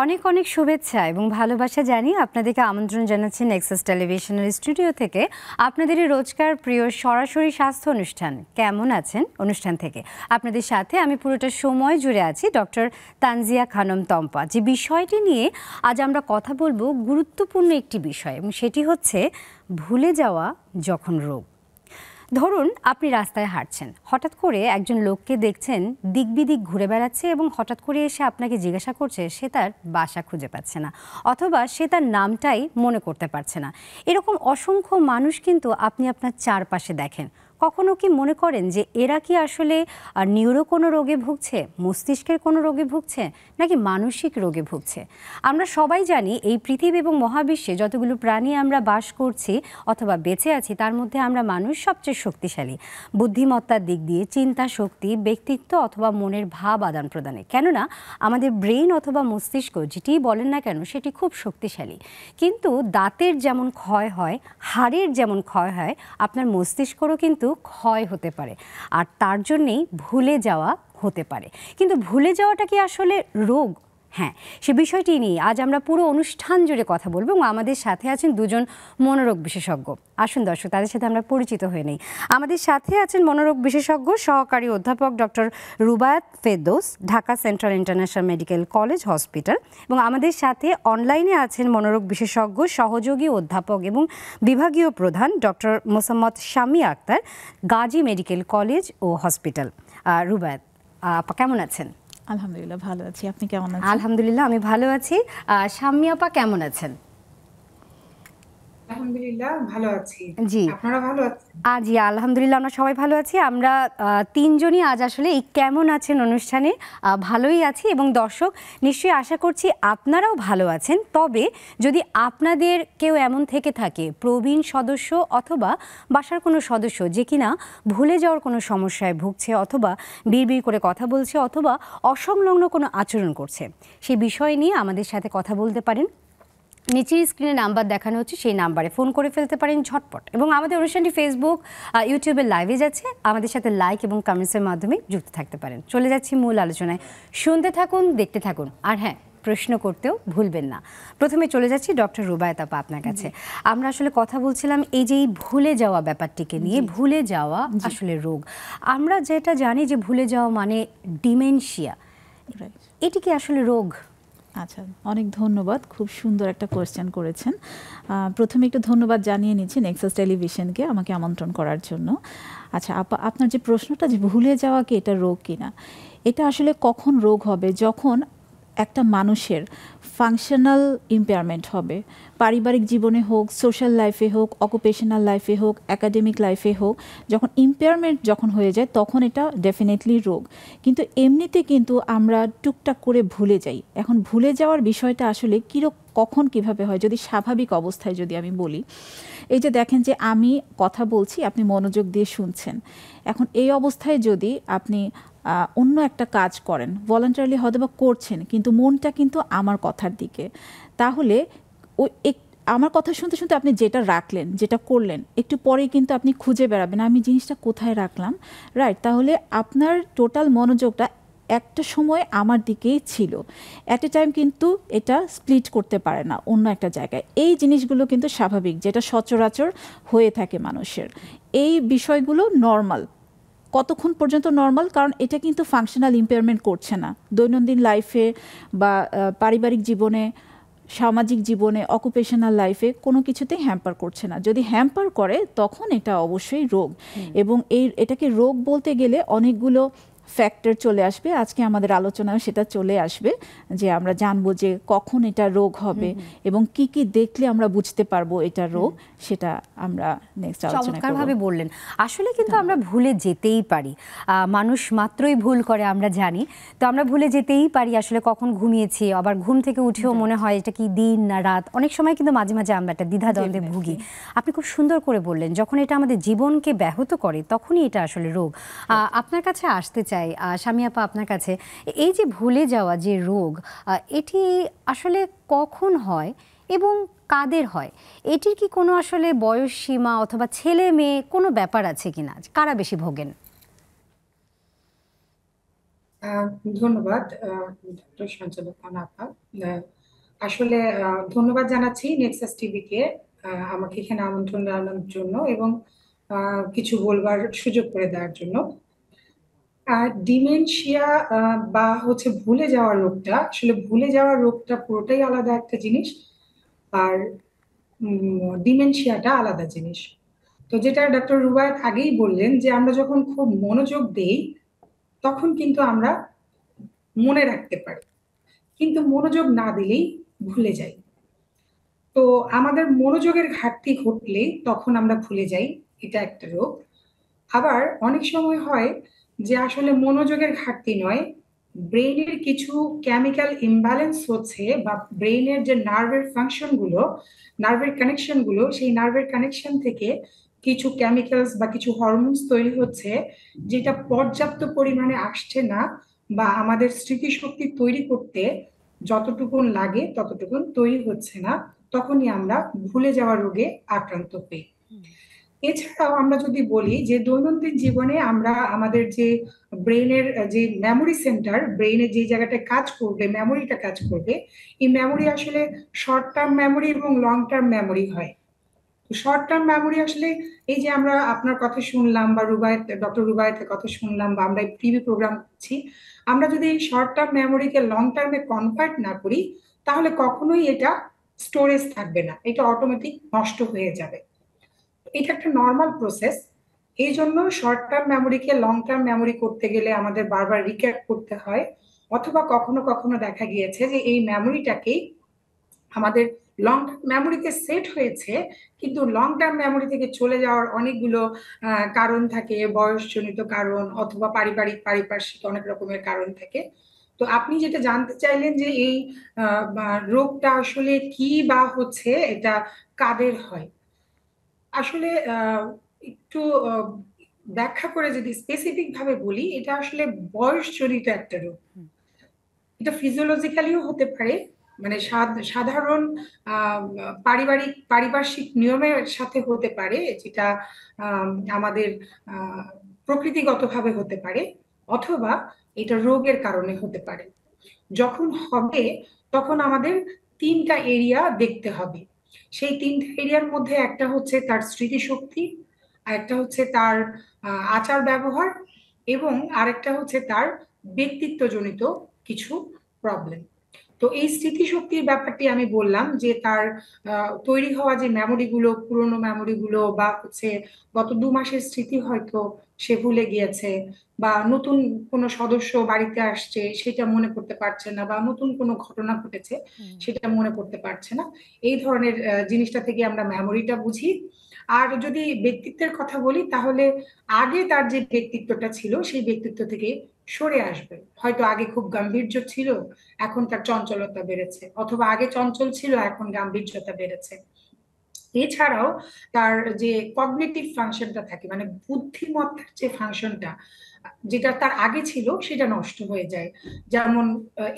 অনেক অনেক শুভেচ্ছা এবং ভালোবাসা জানিয়ে আপনাদেরকে আমন্ত্রণ জানাচ্ছি নেক্সাস টেলিভিশনের স্টুডিও থেকে আপনাদের রোজকার প্রিয় সরাসরি স্বাস্থ্য অনুষ্ঠান কেমন আছেন অনুষ্ঠান থেকে আপনাদের সাথে আমি পুরোটা সময় জুড়ে আছি ডক্টর তানজিয়া খানম তম্পা। যে বিষয়টি নিয়ে আজ আমরা কথা বলবো গুরুত্বপূর্ণ একটি বিষয় এবং সেটি হচ্ছে ভুলে যাওয়া যখন রোগ। ধরুন আপনি রাস্তায় হাঁটছেন, হঠাৎ করে একজন লোককে দেখছেন দিক বিদিক ঘুরে বেড়াচ্ছে এবং হঠাৎ করে এসে আপনাকে জিজ্ঞাসা করছে সে তার বাসা খুঁজে পাচ্ছে না অথবা সে তার নামটাই মনে করতে পারছে না। এরকম অসংখ্য মানুষ কিন্তু আপনি আপনার চারপাশে দেখেন। কখনো কি মনে করেন যে এরা কি আসলে নিউরো কোনো রোগে ভুগছে, মস্তিষ্কের কোনো রোগে ভুগছে, নাকি মানসিক রোগে ভুগছে? আমরা সবাই জানি এই পৃথিবী এবং মহাবিশ্বে যতগুলো প্রাণী আমরা বাস করছি অথবা বেঁচে আছি তার মধ্যে আমরা মানুষ সবচেয়ে শক্তিশালী বুদ্ধিমত্তার দিক দিয়ে, চিন্তা শক্তি, ব্যক্তিত্ব অথবা মনের ভাব আদান প্রদানে। কেননা আমাদের ব্রেইন অথবা মস্তিষ্ক যেটিই বলেন না কেন সেটি খুব শক্তিশালী। কিন্তু দাঁতের যেমন ক্ষয় হয়, হাড়ের যেমন ক্ষয় হয়, আপনার মস্তিষ্কেরও কিন্তু ক্ষয় হতে পারে আর তার জন্যেই ভুলে যাওয়া হতে পারে। কিন্তু ভুলে যাওয়াটা কি আসলে রোগ? হ্যাঁ, সে বিষয়টি নিয়ে আজ আমরা পুরো অনুষ্ঠান জুড়ে কথা বলবো এবং আমাদের সাথে আছেন দুজন মনোরোগ বিশেষজ্ঞ। আসুন দর্শক, তাদের সাথে আমরা পরিচিত হয়ে নেই। আমাদের সাথে আছেন মনোরোগ বিশেষজ্ঞ সহকারী অধ্যাপক doctor Rubayat Ferdous, Dhaka Central International Medical College Hospital, এবং আমাদের সাথে অনলাইনে আছেন মনোরোগ বিশেষজ্ঞ সহযোগী অধ্যাপক এবং বিভাগীয় প্রধান doctor Mosammat Shammi Akter, Gazi Medical College ও হসপিটাল। রুবায়াত আপা কেমন আছেন? আলহামদুলিল্লাহ ভালো আছি, আপনি কেমন আছেন? আলহামদুলিল্লাহ আমি ভালো আছি। শাম্মী আপা কেমন আছেন? আলহামদুলিল্লাহ ভালো আছি। জি, আপনারা ভালো আছেন? জি আলহামদুলিল্লাহ আমরা সবাই ভালো আছি। আমরা তিনজনই আজ আসলে এই কেমন আছেন অনুষ্ঠানে ভালোই আছি এবং দর্শক নিশ্চয়ই আশা করছি আপনারাও ভালো আছেন। তবে যদি আপনাদের কেউ এমন থেকে থাকে প্রবীণ সদস্য অথবা বাসার কোনো সদস্য যে কিনা ভুলে যাওয়ার কোনো সমস্যায় ভুগছে অথবা বিড়বিড় করে কথা বলছে অথবা অসংলগ্ন কোনো আচরণ করছে, সেই বিষয় নিয়ে আমাদের সাথে কথা বলতে পারেন। নিচের স্ক্রিনে নাম্বার দেখানো হচ্ছে, সেই নাম্বারে ফোন করে ফেলতে পারেন ঝটপট। এবং আমাদের অনুষ্ঠানটি ফেসবুক, ইউটিউবে লাইভে যাচ্ছে, আমাদের সাথে লাইক এবং কমেন্টসের মাধ্যমে যুক্ত থাকতে পারেন। চলে যাচ্ছি মূল আলোচনায়, শুনতে থাকুন, দেখতে থাকুন, আর হ্যাঁ প্রশ্ন করতেও ভুলবেন না। প্রথমে চলে যাচ্ছি ডক্টর রুবায়াত আপা আপনার কাছে। আমরা আসলে কথা বলছিলাম এই যে এই ভুলে যাওয়া ব্যাপারটিকে নিয়ে। ভুলে যাওয়া আসলে রোগ। আমরা যেটা জানি যে ভুলে যাওয়া মানে ডিমেনশিয়া, এটি কি আসলে রোগ? আচ্ছা, অনেক ধন্যবাদ, খুব সুন্দর একটা কোয়েশ্চেন করেছেন। প্রথমে একটু ধন্যবাদ জানিয়ে নিচ্ছি নেক্সাস টেলিভিশনকে আমাকে আমন্ত্রণ করার জন্য। আচ্ছা আপা, আপনার যে প্রশ্নটা যে ভুলে যাওয়া কি এটা রোগ কিনা, এটা আসলে কখন রোগ হবে? যখন একটা মানুষের ফাংশনাল ইম্পেয়ারমেন্ট হবে, পারিবারিক জীবনে হোক, সোশ্যাল লাইফে হোক, অকুপেশনাল লাইফে হোক, একাডেমিক লাইফে হোক, যখন ইম্পেয়ারমেন্ট যখন হয়ে যায় তখন এটা ডেফিনেটলি রোগ। কিন্তু এমনিতে কিন্তু আমরা টুকটাক করে ভুলে যাই। এখন ভুলে যাওয়ার বিষয়টা আসলে কখন কিভাবে হয়, যদি স্বাভাবিক অবস্থায় যদি আমি বলি, এই যে দেখেন যে আমি কথা বলছি, আপনি মনোযোগ দিয়ে শুনছেন। এখন এই অবস্থায় যদি আপনি অন্য একটা কাজ করেন, ভলান্টারিলি হয়তো বা করছেন কিন্তু মনটা কিন্তু আমার কথার দিকে, তাহলে ওই আমার কথা শুনতে শুনতে আপনি যেটা রাখলেন, যেটা করলেন, একটু পরেই কিন্তু আপনি খুঁজে বেড়াবেন আমি জিনিসটা কোথায় রাখলাম, রাইট? তাহলে আপনার টোটাল মনোযোগটা একটা সময় আমার দিকেই ছিল। অ্যাট এ টাইম কিন্তু এটা স্প্লিট করতে পারে না অন্য একটা জায়গায়। এই জিনিসগুলো কিন্তু স্বাভাবিক, যেটা সচরাচর হয়ে থাকে মানুষের। এই বিষয়গুলো নর্মাল। কতক্ষণ পর্যন্ত নর্মাল? কারণ এটা কিন্তু ফাংশনাল ইম্পেয়ারমেন্ট করছে না দৈনন্দিন লাইফে বা পারিবারিক জীবনে, সামাজিক জীবনে, অকুপেশনাল লাইফে কোনো কিছুতেই হ্যাম্পার করছে না। যদি হ্যাম্পার করে তখন এটা অবশ্যই রোগ। এবং এটাকে রোগ বলতে গেলে অনেকগুলো ফ্যাক্টর চলে আসবে, আজকে আমাদের আলোচনায় সেটা চলে আসবে, যে আমরা জানবো যে কখন এটা রোগ হবে এবং কি কি দেখলে আমরা বুঝতে পারবো এটা রোগ, সেটা আমরা নেক্সট আলোচনা করব। চমৎকারভাবে বললেন। আসলে কিন্তু আমরা ভুলে যেতেই পারি, মানুষ মাত্রই ভুল করে আমরা জানি। তো আমরা ভুলে যেতেই পারি আসলে কখন ঘুমিয়েছি, আবার ঘুম থেকে উঠেও মনে হয় এটা কি দিন না রাত। অনেক সময় কিন্তু মাঝে মাঝে আমরা একটা দ্বিধাদ্বন্দ্বে ভুগি। আপনি খুব সুন্দর করে বললেন, যখন এটা আমাদের জীবনকে ব্যাহত করে তখনই এটা আসলে রোগ। আপনার কাছে আসতে চাই শাম্মী আপা, আপনার কাছে এই যে ভুলে যাওয়া যে রোগ, এটি আসলে কখন হয় এবং কাদের হয়? এটির কি কোনো আসলে বয়স সীমা অথবা ছেলে মেয়ে কোনো ব্যাপার আছে কিনা, কারা বেশি ভোগেন? ধন্যবাদ ডক্টর সঞ্চালক আপা। আসলে ধন্যবাদ জানাচ্ছি নেক্সাস টিভিকে আমাকে এখানে আমন্ত্রণ জানানোর জন্য এবং কিছু বলবার সুযোগ করে দেওয়ার জন্য। ডিমেনশিয়া বা হচ্ছে ভুলে যাওয়ার রোগটা, আসলে ভুলে যাওয়ার রোগটা পুরোটাই আলাদা একটা জিনিস, আর ডিমেনশিয়াটা আলাদা জিনিস। তো যেটা ডক্টর রুবায়েত আগেই বললেন যে আমরা যখন খুব মনোযোগ দেই তখন কিন্তু আমরা মনে রাখতে পারি, কিন্তু মনোযোগ না দিলেই ভুলে যাই। তো আমাদের মনোযোগের ঘাটতি ঘটলে তখন আমরা ভুলে যাই, এটা একটা রোগ। আবার অনেক সময় হয় যে আসলে মনোযোগের ঘাটতি নয়, ব্রেইনের কিছু কেমিক্যাল ইমব্যালেন্স হচ্ছে, বা ব্রেইনের যে নার্ভের ফাংশন গুলো, নার্ভের কানেকশন গুলো, সেই নার্ভের কানেকশন থেকে কিছু কেমিক্যালস বা কিছু হরমোনস তৈরি হচ্ছে, যেটা পর্যাপ্ত পরিমাণে আসছে না, বা আমাদের স্মৃতিশক্তি তৈরি করতে যতটুকুন লাগে ততটুকুন তৈরি হচ্ছে না, তখনই আমরা ভুলে যাওয়া রোগে আক্রান্ত হই। এছাড়াও আমরা যদি বলি যে দৈনন্দিন জীবনে আমরা আমাদের যে ব্রেইনের যে মেমোরি সেন্টার, ব্রেইনের যে জায়গাটায় কাজ করবে, মেমোরিটা কাজ করবে, এই মেমোরি আসলে শর্ট টার্ম মেমোরি এবং লং টার্ম মেমোরি হয়। শর্ট টার্ম মেমোরি আসলে এই যে আমরা আপনার কথা শুনলাম, বা ডক্টর রুবায়েতের কথা শুনলাম, বা আমরা টিভি প্রোগ্রাম করছি, আমরা যদি এই শর্ট টার্ম মেমোরিকে লং টার্মে কনভার্ট না করি তাহলে কখনোই এটা স্টোরেজ থাকবে না, এটা অটোমেটিক নষ্ট হয়ে যাবে। এটা একটা নর্মাল প্রসেস। এই জন্য শর্ট টার্ম মেমোরিকে লং টার্ম মেমোরি করতে গেলে আমাদের বারবার রিক্যাপ করতে হয়, অথবা কখনো কখনো দেখা গিয়েছে যে এই মেমোরিটাকেই আমাদের লং টার্ম মেমোরিতে সেট হয়েছে, কিন্তু লং টার্ম মেমোরি থেকে চলে যাওয়ার অনেকগুলো কারণ থাকে, বয়সজনিত কারণ অথবা পারিপার্শ্বিক অনেক রকমের কারণ থাকে। তো আপনি যেটা জানতে চাইলেন যে এই রোগটা আসলে কি বা হচ্ছে এটা কাদের হয়, আসলে একটু ব্যাখ্যা করে যদি স্পেসিফিক ভাবে বলি, এটা আসলে বয়স জনিত একটা রোগ। এটা ফিজিওলজিক্যালিও হতে পারে, মানে সাধারণ পারিপার্শ্বিক নিয়মের সাথে হতে পারে, যেটা আমাদের প্রকৃতিগতভাবে হতে পারে, অথবা এটা রোগের কারণে হতে পারে। যখন হবে তখন আমাদের তিনটা এরিয়া দেখতে হবে। সেই তিনটা এরিয়ার মধ্যে একটা হচ্ছে তার স্মৃতিশক্তি, আরেকটা হচ্ছে তার আচার ব্যবহার, এবং আরেকটা হচ্ছে তার ব্যক্তিত্বজনিত কিছু প্রবলেম। তো এই স্মৃতিশক্তির ব্যাপারটি আমি বললাম যে তার তৈরি হওয়া যে মেমোরি গুলো, পুরোনো মেমোরি গুলো, বা হচ্ছে গত 2 মাসের স্মৃতি হয়তো সে ভুলে গিয়েছে, বা নতুন কোনো সদস্য বাড়িতে আসছে সেটা মনে করতে পারছে না, বা নতুন কোনো ঘটনা ঘটেছে সেটা মনে করতে পারছে না, এই ধরনের জিনিসটা থেকে আমরা মেমোরিটা বুঝি। আর যদি ব্যক্তিত্বের কথা বলি তাহলে আগে তার যে ব্যক্তিত্বটা ছিল সেই ব্যক্তিত্ব থেকে সরে আসবে। হয়তো আগে খুব গাম্ভীর্য ছিল, এখন তার চঞ্চলতা বেড়েছে, অথবা আগে চঞ্চল ছিল এখন গাম্ভীর্যতা বেড়েছে। এছাড়াও তার যে কগনিটিভ ফাংশনটা থাকে, মানে বুদ্ধিমত্তার যে ফাংশনটা যেটা তার আগে ছিল সেটা নষ্ট হয়ে যায়। যেমন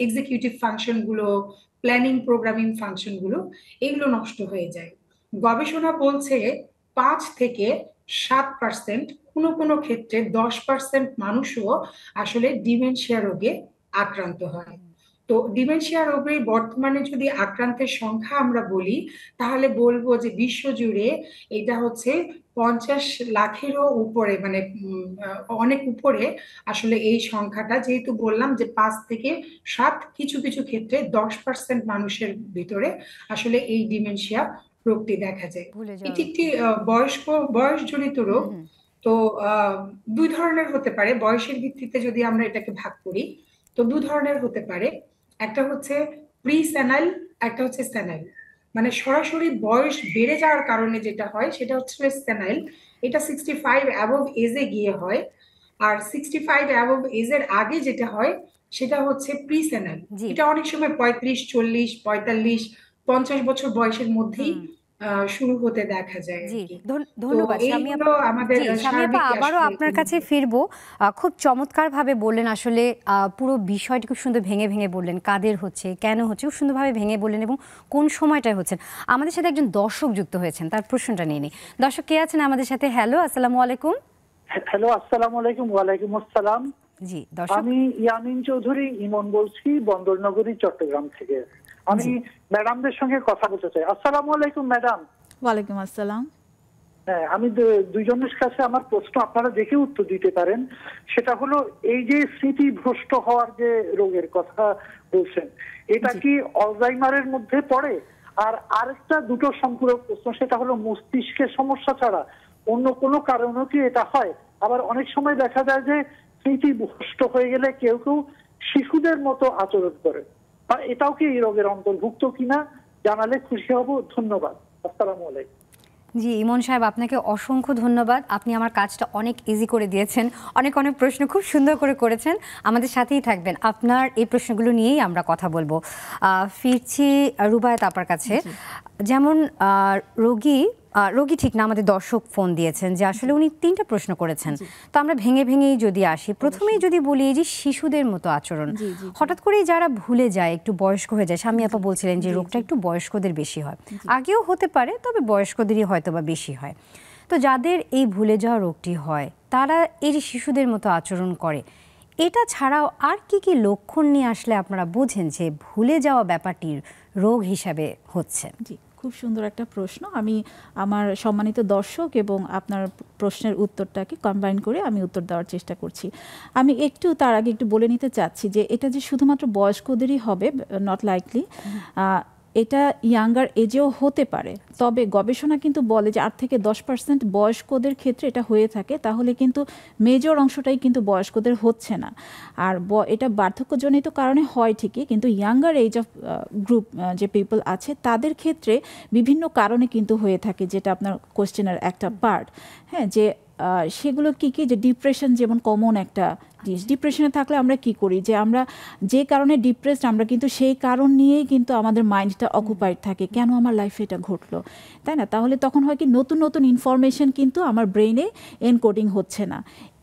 এক্সিকিউটিভ ফাংশন গুলো, প্ল্যানিং প্রোগ্রামিং ফাংশন গুলো, এগুলো নষ্ট হয়ে যায়। গবেষণা বলছে 5 থেকে 7%, কোনো কোনো ক্ষেত্রে 10% মানুষও আসলে ডিমেনশিয়া রোগে আক্রান্ত হয়। তো ডিমেনশিয়া রোগে বর্তমানে যদি আক্রান্তের সংখ্যা আমরা বলি তাহলে বলবো যে বিশ্বজুড়ে এটা হচ্ছে 50 লাখেরও উপরে, মানে অনেক উপরে আসলে এই সংখ্যাটা। যেহেতু বললাম যে 5 থেকে 7, কিছু কিছু ক্ষেত্রে 10% মানুষের ভিতরে আসলে এই ডিমেনশিয়া রোগটি দেখা যায়। এটি একটি বয়সজনিত রোগ। তো 2 ধরনের হতে পারে, বয়সের ভিত্তিতে যদি আমরা এটাকে ভাগ করি তো 2 ধরনের হতে পারে। একটা হচ্ছে প্রি সেনাইল, একটা হচ্ছে সেনাইল। মানে সরাসরি বয়স বেড়ে যাওয়ার কারণে যেটা হয় সেটা হচ্ছে সেনাইল, এটা 65 অ্যাবভ এজে গিয়ে হয়। আর 65 অ্যাবভ এজের আগে যেটা হয় সেটা হচ্ছে প্রি সেনাইল। এটা অনেক সময় 35, 40, 45, 50 বছর বয়সের মধ্যেই শুরু হতে দেখা যায়। জি, ধন্যবাদ শামিয়া। আমাদের শামিয়া আপা, আবারও আপনার কাছে ফিরবো। খুব চমৎকারভাবে বললেন, আসলে পুরো বিষয়টি খুব সুন্দর ভেঙে ভেঙে বললেন, কাদের হচ্ছে, কেন হচ্ছে, খুব সুন্দরভাবে ভেঙে বললেন এবং কোন সময়টায় হচ্ছেন। আমাদের সাথে একজন দর্শক যুক্ত হয়েছেন, তার প্রশ্নটা নিয়ে নিই। দর্শক কে আছেন আমাদের সাথে? হ্যালো, আসসালামু আলাইকুম। হ্যালো, আসসালামু আলাইকুম। ওয়ালাইকুম আসসালাম। জি দর্শক, আমি ইয়ামিন চৌধুরী ইমন বলছি, বন্দরনগরী, চট্টগ্রাম থেকে। আমি ম্যাডামদের সঙ্গে কথা বলতে চাই। আসসালামু আলাইকুম ম্যাডাম। ওয়ালাইকুম আসসালাম। হ্যাঁ, আমি দুইজনের কাছে আমার প্রশ্ন আপনারা দেখে উত্তর দিতে পারেন। সেটা হলো এই যে স্মৃতিভ্রষ্ট হওয়ার যে রোগের কথা বলছেন, এটা কি অলজাইমারের মধ্যে পড়ে? আর আরেকটা দুটো সম্পূরক প্রশ্ন, সেটা হলো মস্তিষ্কের সমস্যা ছাড়া অন্য কোনো কারণেও কি এটা হয়? আবার অনেক সময় দেখা যায় যে স্মৃতিভ্রষ্ট হয়ে গেলে কেউ কেউ শিশুদের মতো আচরণ করে, আর এটাও কি এই রোগের অন্তর্ভুক্ত কিনা জানালে খুশি হব। ধন্যবাদ। আসসালামু আলাইকুম। জি ইমন সাহেব, আপনাকে অসংখ্য ধন্যবাদ। আপনি আমার কাজটা অনেক ইজি করে দিয়েছেন, অনেক প্রশ্ন খুব সুন্দর করে করেছেন। আমাদের সাথেই থাকবেন, আপনার এই প্রশ্নগুলো নিয়েই আমরা কথা বলবো। ফিরছি রুবায়েত আপার কাছে। যেমন রোগী ঠিক না, আমাদের দর্শক ফোন দিয়েছেন যে আসলে উনি 3টা প্রশ্ন করেছেন। তো আমরা ভেঙে ভেঙেই যদি আসি, প্রথমেই যদি বলি এই যে শিশুদের মতো আচরণ, হঠাৎ করেই যারা ভুলে যায়, একটু বয়স্ক হয়ে যায়, স্বামী আপা বলছিলেন যে রোগটা একটু বয়স্কদের বেশি হয়, আগেও হতে পারে তবে বয়স্কদেরই হয়তো বা বেশি হয়। তো যাদের এই ভুলে যাওয়া রোগটি হয় তারা এই যে শিশুদের মতো আচরণ করে, এটা ছাড়াও আর কি কি লক্ষণ নিয়ে আসলে আপনারা বোঝেন যে ভুলে যাওয়া ব্যাপারটির রোগ হিসাবে হচ্ছে? জি, খুব সুন্দর একটা প্রশ্ন। আমি আমার সম্মানিত দর্শক এবং আপনার প্রশ্নের উত্তরটাকে কম্বাইন করে আমি উত্তর দেওয়ার চেষ্টা করছি। আমি তার আগে একটু বলে নিতে চাচ্ছি যে এটা যে শুধুমাত্র বয়স্কদেরই হবে, নট লাইকলি। এটা ইয়াঙ্গার এজেও হতে পারে, তবে গবেষণা কিন্তু বলে যে 8 থেকে 10% বয়স্কদের ক্ষেত্রে এটা হয়ে থাকে। তাহলে কিন্তু মেজর অংশটাই কিন্তু বয়স্কদের হচ্ছে না। আর এটা বার্ধক্যজনিত কারণে হয় ঠিকই, কিন্তু ইয়াঙ্গার এজ অফ গ্রুপ যে পিপল আছে তাদের ক্ষেত্রে বিভিন্ন কারণে কিন্তু হয়ে থাকে, যেটা আপনার কোশ্চেনের একটা পার্ট। হ্যাঁ, যে সেগুলো কি যে ডিপ্রেশন যেমন কমন একটা জিনিস। ডিপ্রেশনে থাকলে আমরা কি করি, যে আমরা যে কারণে ডিপ্রেসড আমরা কিন্তু সেই কারণ নিয়েই কিন্তু আমাদের মাইন্ডটা অকুপাইড থাকে, কেন আমার লাইফে এটা ঘটলো, তাই না? তাহলে তখন হয় কি নতুন নতুন ইনফরমেশন কিন্তু আমার ব্রেইনে এনকোডিং হচ্ছে না।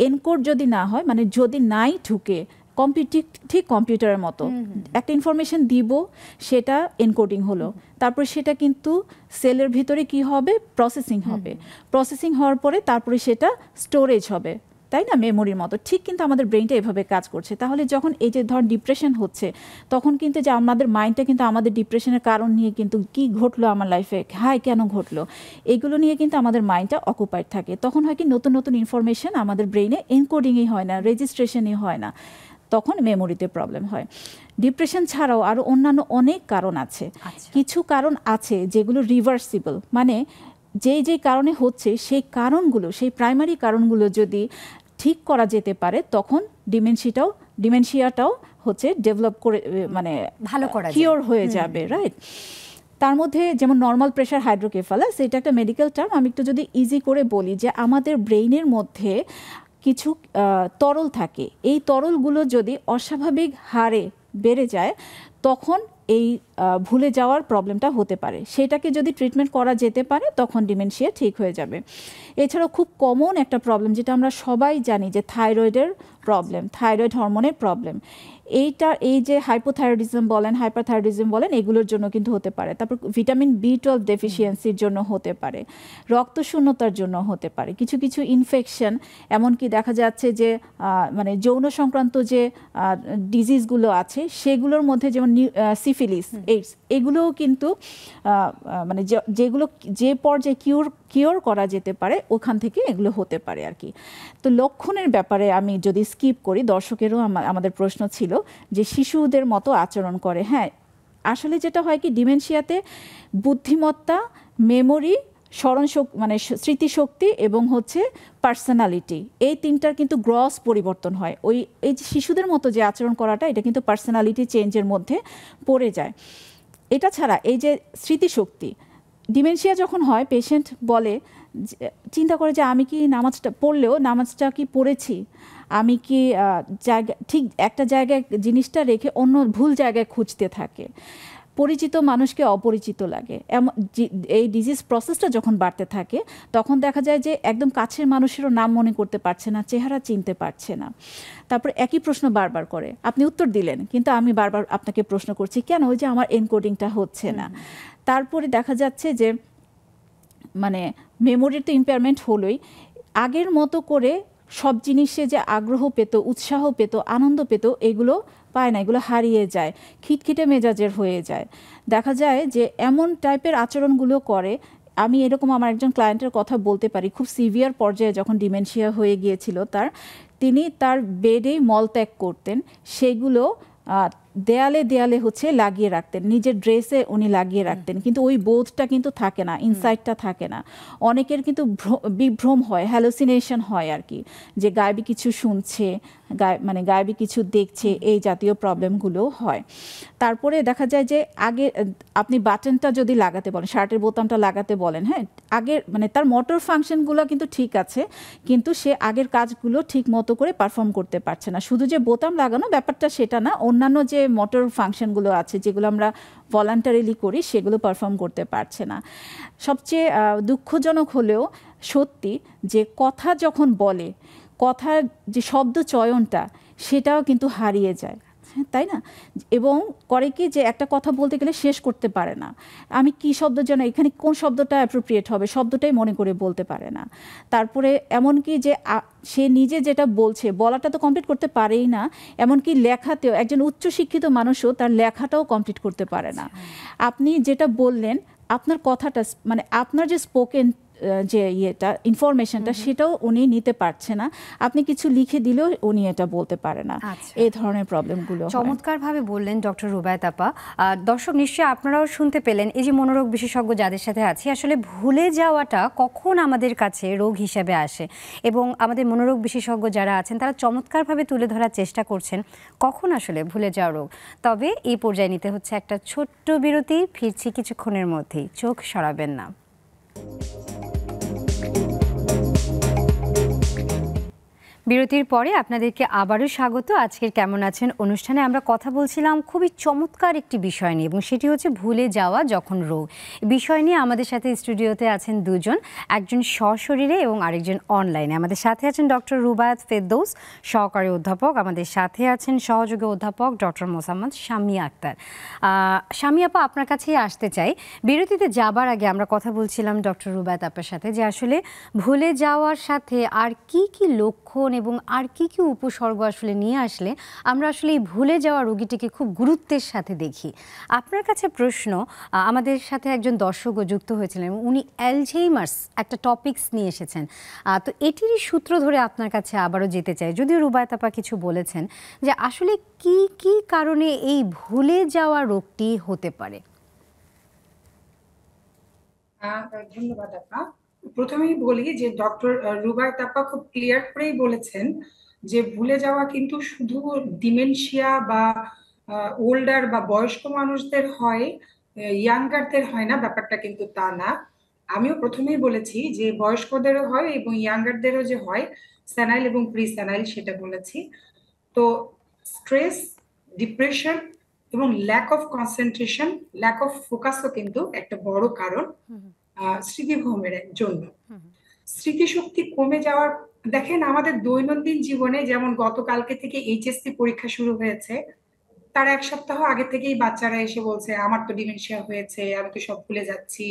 এনকোড যদি না হয়, মানে যদি নাই ঢুকে, ঠিক কম্পিউটারের মতো একটা ইনফরমেশন দিব, সেটা এনকোডিং হলো, তারপরে সেটা কিন্তু সেলের ভিতরে কি হবে, প্রসেসিং হবে। প্রসেসিং হওয়ার পরে তারপরে সেটা স্টোরেজ হবে, তাই না? মেমোরির মতো ঠিক কিন্তু আমাদের ব্রেইনটা এভাবে কাজ করছে। তাহলে যখন এই যে ধর ডিপ্রেশন হচ্ছে, তখন কিন্তু যে আমাদের মাইন্ডটা কিন্তু আমাদের ডিপ্রেশনের কারণ নিয়ে কিন্তু কি ঘটলো আমার লাইফে, হাই কেন ঘটলো, এগুলো নিয়ে কিন্তু আমাদের মাইন্ডটা অকুপাইড থাকে। তখন হয় কি নতুন নতুন ইনফরমেশন আমাদের ব্রেইনে এনকোডিংই হয় না, রেজিস্ট্রেশনই হয় না, তখন মেমোরিতে প্রবলেম হয়। ডিপ্রেশন ছাড়াও আরও অন্যান্য অনেক কারণ আছে। কিছু কারণ আছে যেগুলো রিভার্সিবল, মানে যেই কারণে হচ্ছে সেই কারণগুলো, সেই প্রাইমারি কারণগুলো যদি ঠিক করা যেতে পারে, তখন ডিমেনশিয়াটাও হচ্ছে ডেভেলপ করে, মানে ভালো করা কিওর হয়ে যাবে, রাইট? তার মধ্যে যেমন নর্মাল প্রেশার হাইড্রোকেফালাস, এটা একটা মেডিকেল টার্ম। আমি একটু যদি ইজি করে বলি, যে আমাদের ব্রেইনের মধ্যে কিছু তরল থাকে, এই তরলগুলো যদি অস্বাভাবিক হারে বেড়ে যায়, তখন এই ভুলে যাওয়ার প্রবলেমটা হতে পারে। সেটাকে যদি ট্রিটমেন্ট করা যেতে পারে, তখন ডিমেনশিয়া ঠিক হয়ে যাবে। এছাড়াও খুব কমন একটা প্রবলেম, যেটা আমরা সবাই জানি, যে থাইরয়েডের প্রবলেম, থাইরয়েড হরমোনের প্রবলেম। এই যে হাইপোথাইরয়েডিজম বলেন, হাইপারথাইরয়েডিজম বলেন, এগুলোর জন্য কিন্তু হতে পারে। তারপর ভিটামিন B12 ডেফিসিয়েন্সির জন্য হতে পারে, রক্তশূন্যতার জন্য হতে পারে, কিছু কিছু ইনফেকশন, এমনকি দেখা যাচ্ছে যে মানে যৌন সংক্রান্ত যে ডিজিজগুলো আছে, সেগুলোর মধ্যে যেমন সিফিলিস, এইডস, এগুলোও কিন্তু মানে যেগুলো যে পর্যায়ে কিওর করা যেতে পারে, ওখান থেকে এগুলো হতে পারে আর কি। তো লক্ষণের ব্যাপারে আমি যদি স্কিপ করি, দর্শকেরও আমাদের প্রশ্ন ছিল যে শিশুদের মতো আচরণ করে। হ্যাঁ, আসলে যেটা হয় কি, ডিমেনশিয়াতে বুদ্ধিমত্তা, মেমোরি, স্মরণশক্তি, মানে স্মৃতিশক্তি এবং হচ্ছে পার্সোনালিটি, এই তিনটার কিন্তু গ্রস পরিবর্তন হয়। এই যে শিশুদের মতো যে আচরণ করাটা, এটা কিন্তু পার্সোনালিটি চেঞ্জের মধ্যে পড়ে যায়। এটা ছাড়া এই যে স্মৃতিশক্তি, ডিমেনশিয়া যখন হয়, পেশেন্ট বলে, চিন্তা করে যে আমি কি নামাজটা পড়লেও নামাজটা কি পড়েছি, আমি কি ঠিক একটা জায়গায় জিনিসটা রেখে অন্য ভুল জায়গায় খুঁজতে থাকে, পরিচিত মানুষকে অপরিচিত লাগে। এই ডিজিজ প্রসেসটা যখন বাড়তে থাকে, তখন দেখা যায় যে একদম কাছের মানুষেরও নাম মনে করতে পারছে না, চেহারা চিনতে পারছে না। তারপর একই প্রশ্ন বারবার করে, আপনি উত্তর দিলেন, কিন্তু আমি বারবার আপনাকে প্রশ্ন করছি, কেন? ওই যে আমার এনকোডিংটা হচ্ছে না। তারপরে দেখা যাচ্ছে যে মানে মেমোরির তো ইম্পেয়ারমেন্ট হলোই, আগের মতো করে সব জিনিসে যে আগ্রহ পেত, উৎসাহ পেত, আনন্দ পেত, এগুলো পায় না, এগুলো হারিয়ে যায়, খিটখিটে মেজাজের হয়ে যায়। দেখা যায় যে এমন টাইপের আচরণগুলো করে। আমি এরকম আমার একজন ক্লায়েন্টের কথা বলতে পারি, খুব সিভিয়ার পর্যায়ে যখন ডিমেনশিয়া হয়ে গিয়েছিল তিনি তার বেডেই মলত্যাগ করতেন, সেগুলো দেয়ালে দেয়ালে হচ্ছে লাগিয়ে রাখতেন, নিজের ড্রেসে উনি লাগিয়ে রাখতেন, কিন্তু ওই বোধটা কিন্তু থাকে না, ইনসাইটটা থাকে না। অনেকের কিন্তু বিভ্রম হয়, হ্যালোসিনেশন হয় আর কি, যে গায়েবী কিছু শুনছে, মানে গায়েবী কিছু দেখছে, এই জাতীয় প্রবলেমগুলো হয়। তারপরে দেখা যায় যে আগে আপনি বাটনটা যদি লাগাতে বলেন, শার্টের বোতামটা লাগাতে বলেন, হ্যাঁ, আগের মানে তার মোটর ফাংশনগুলো কিন্তু ঠিক আছে, কিন্তু সে আগের কাজগুলো ঠিক মতো করে পারফর্ম করতে পারছে না। শুধু যে বোতাম লাগানো ব্যাপারটা সেটা না, অন্যান্য যে মোটর ফাংশনগুলো আছে যেগুলো আমরা ভলান্টারিলি করি সেগুলো পারফর্ম করতে পারছে না। সবচেয়ে দুঃখজনক হলেও সত্যি যে কথা যখন বলে, কথার যে শব্দ চয়নটা সেটাও কিন্তু হারিয়ে যায়, তাই না? এবং করে কি যে একটা কথা বলতে গেলে শেষ করতে পারে না, আমি কি শব্দ যেন এখানে কোন শব্দটা অ্যাপ্রোপ্রিয়েট হবে শব্দটাই মনে করে বলতে পারে না। তারপরে এমনকি যে সে নিজে যেটা বলছে বলাটা তো কমপ্লিট করতে পারেই না, এমনকি লেখাতেও একজন উচ্চশিক্ষিত মানুষও তার লেখাটাও কমপ্লিট করতে পারে না। আপনি যেটা বললেন, আপনার কথাটা মানে আপনার যে স্পোকেন যে ইয়েটা ইনফরমেশনটা সেটাও উনি নিতে পারছে না, আপনি কিছু লিখে দিলেও উনি এটা বলতে পারে না। এই ধরনের প্রবলেমগুলো চমৎকারভাবে বললেন ডক্টর রুবায়েত আপা। দর্শক নিশ্চয়ই আপনারাও শুনতে পেলেন, এই যে মনোরোগ বিশেষজ্ঞ যাদের সাথে আছি, আসলে ভুলে যাওয়াটা কখন আমাদের কাছে রোগ হিসেবে আসে, এবং আমাদের মনোরোগ বিশেষজ্ঞ যারা আছেন তারা চমৎকারভাবে তুলে ধরার চেষ্টা করছেন কখন আসলে ভুলে যাওয়া রোগ। তবে এই পর্যায়ে নিতে হচ্ছে একটা ছোট্ট বিরতি, ফিরছি কিছুক্ষণের মধ্যেই, চোখ সরাবেন না। বিরতির পরে আপনাদেরকে আবারও স্বাগত। আজকের কেমন আছেন অনুষ্ঠানে আমরা কথা বলছিলাম খুবই চমৎকার একটি বিষয় নিয়ে, এবং সেটি হচ্ছে ভুলে যাওয়া যখন রোগ। বিষয় নিয়ে আমাদের সাথে স্টুডিওতে আছেন দুজন, একজন সশরীরে এবং আরেকজন অনলাইনে। আমাদের সাথে আছেন ডক্টর রুবায়েত ফেরদৌস, সহকারী অধ্যাপক। আমাদের সাথে আছেন সহযোগী অধ্যাপক ডক্টর মোসাম্মদ শামিয়া আক্তার। শামিয়া আপা, আপনার কাছেই আসতে চাই। বিরতিতে যাবার আগে আমরা কথা বলছিলাম ডক্টর রুবায়েত আপার সাথে যে আসলে ভুলে যাওয়ার সাথে আর কি কি লক্ষণ এবং আর কি কি উপসর্গ আসলে নিয়ে আসলে আমরা আসলে এই ভুলে যাওয়া রোগীটিকে খুব গুরুত্বের সাথে দেখি। আপনার কাছে প্রশ্ন, আমাদের সাথে একজন দর্শকও যুক্ত হয়েছিলেন, উনি অ্যালঝেইমার্স একটা টপিকস নিয়ে এসেছেন। তো এটিরই সূত্র ধরে আপনার কাছে আবারও যেতে চাই, যদিও রুবায়েত আপা কিছু বলেছেন যে আসলে কি কি কারণে এই ভুলে যাওয়া রোগটি হতে পারে। ধন্যবাদ আপা। প্রথমেই বলি যে ডক্টর রুবায়েত আপা খুব ক্লিয়ার করেই বলেছেন যে ভুলে যাওয়া কিন্তু শুধু ডিমেনশিয়া বা ওল্ডার বা বয়স্ক মানুষদের হয়, ইয়াঙ্গারদের হয় না, ব্যাপারটা কিন্তু তা না। আমিও প্রথমেই বলেছি যে বয়স্কদেরও হয় এবং ইয়াঙ্গারদেরও যে হয়, স্যানাইল এবং প্রি স্যানাইল, সেটা বলেছি। তো স্ট্রেস, ডিপ্রেশন এবং lack of concentration, lack of ফোকাসও কিন্তু একটা বড় কারণ স্মৃতিভ্রমের জন্য। স্মৃতিশক্তি কমে যাওয়ার, দেখেন আমাদের দৈনন্দিন জীবনে, যেমন গতকালকে থেকে এইচএসসি পরীক্ষা শুরু হয়েছে, তার এক সপ্তাহ আগে থেকেই বাচ্চারা এসে বলছে আমার তো ডিমেনশিয়া হয়েছে, আমি তো সব ভুলে যাচ্ছি,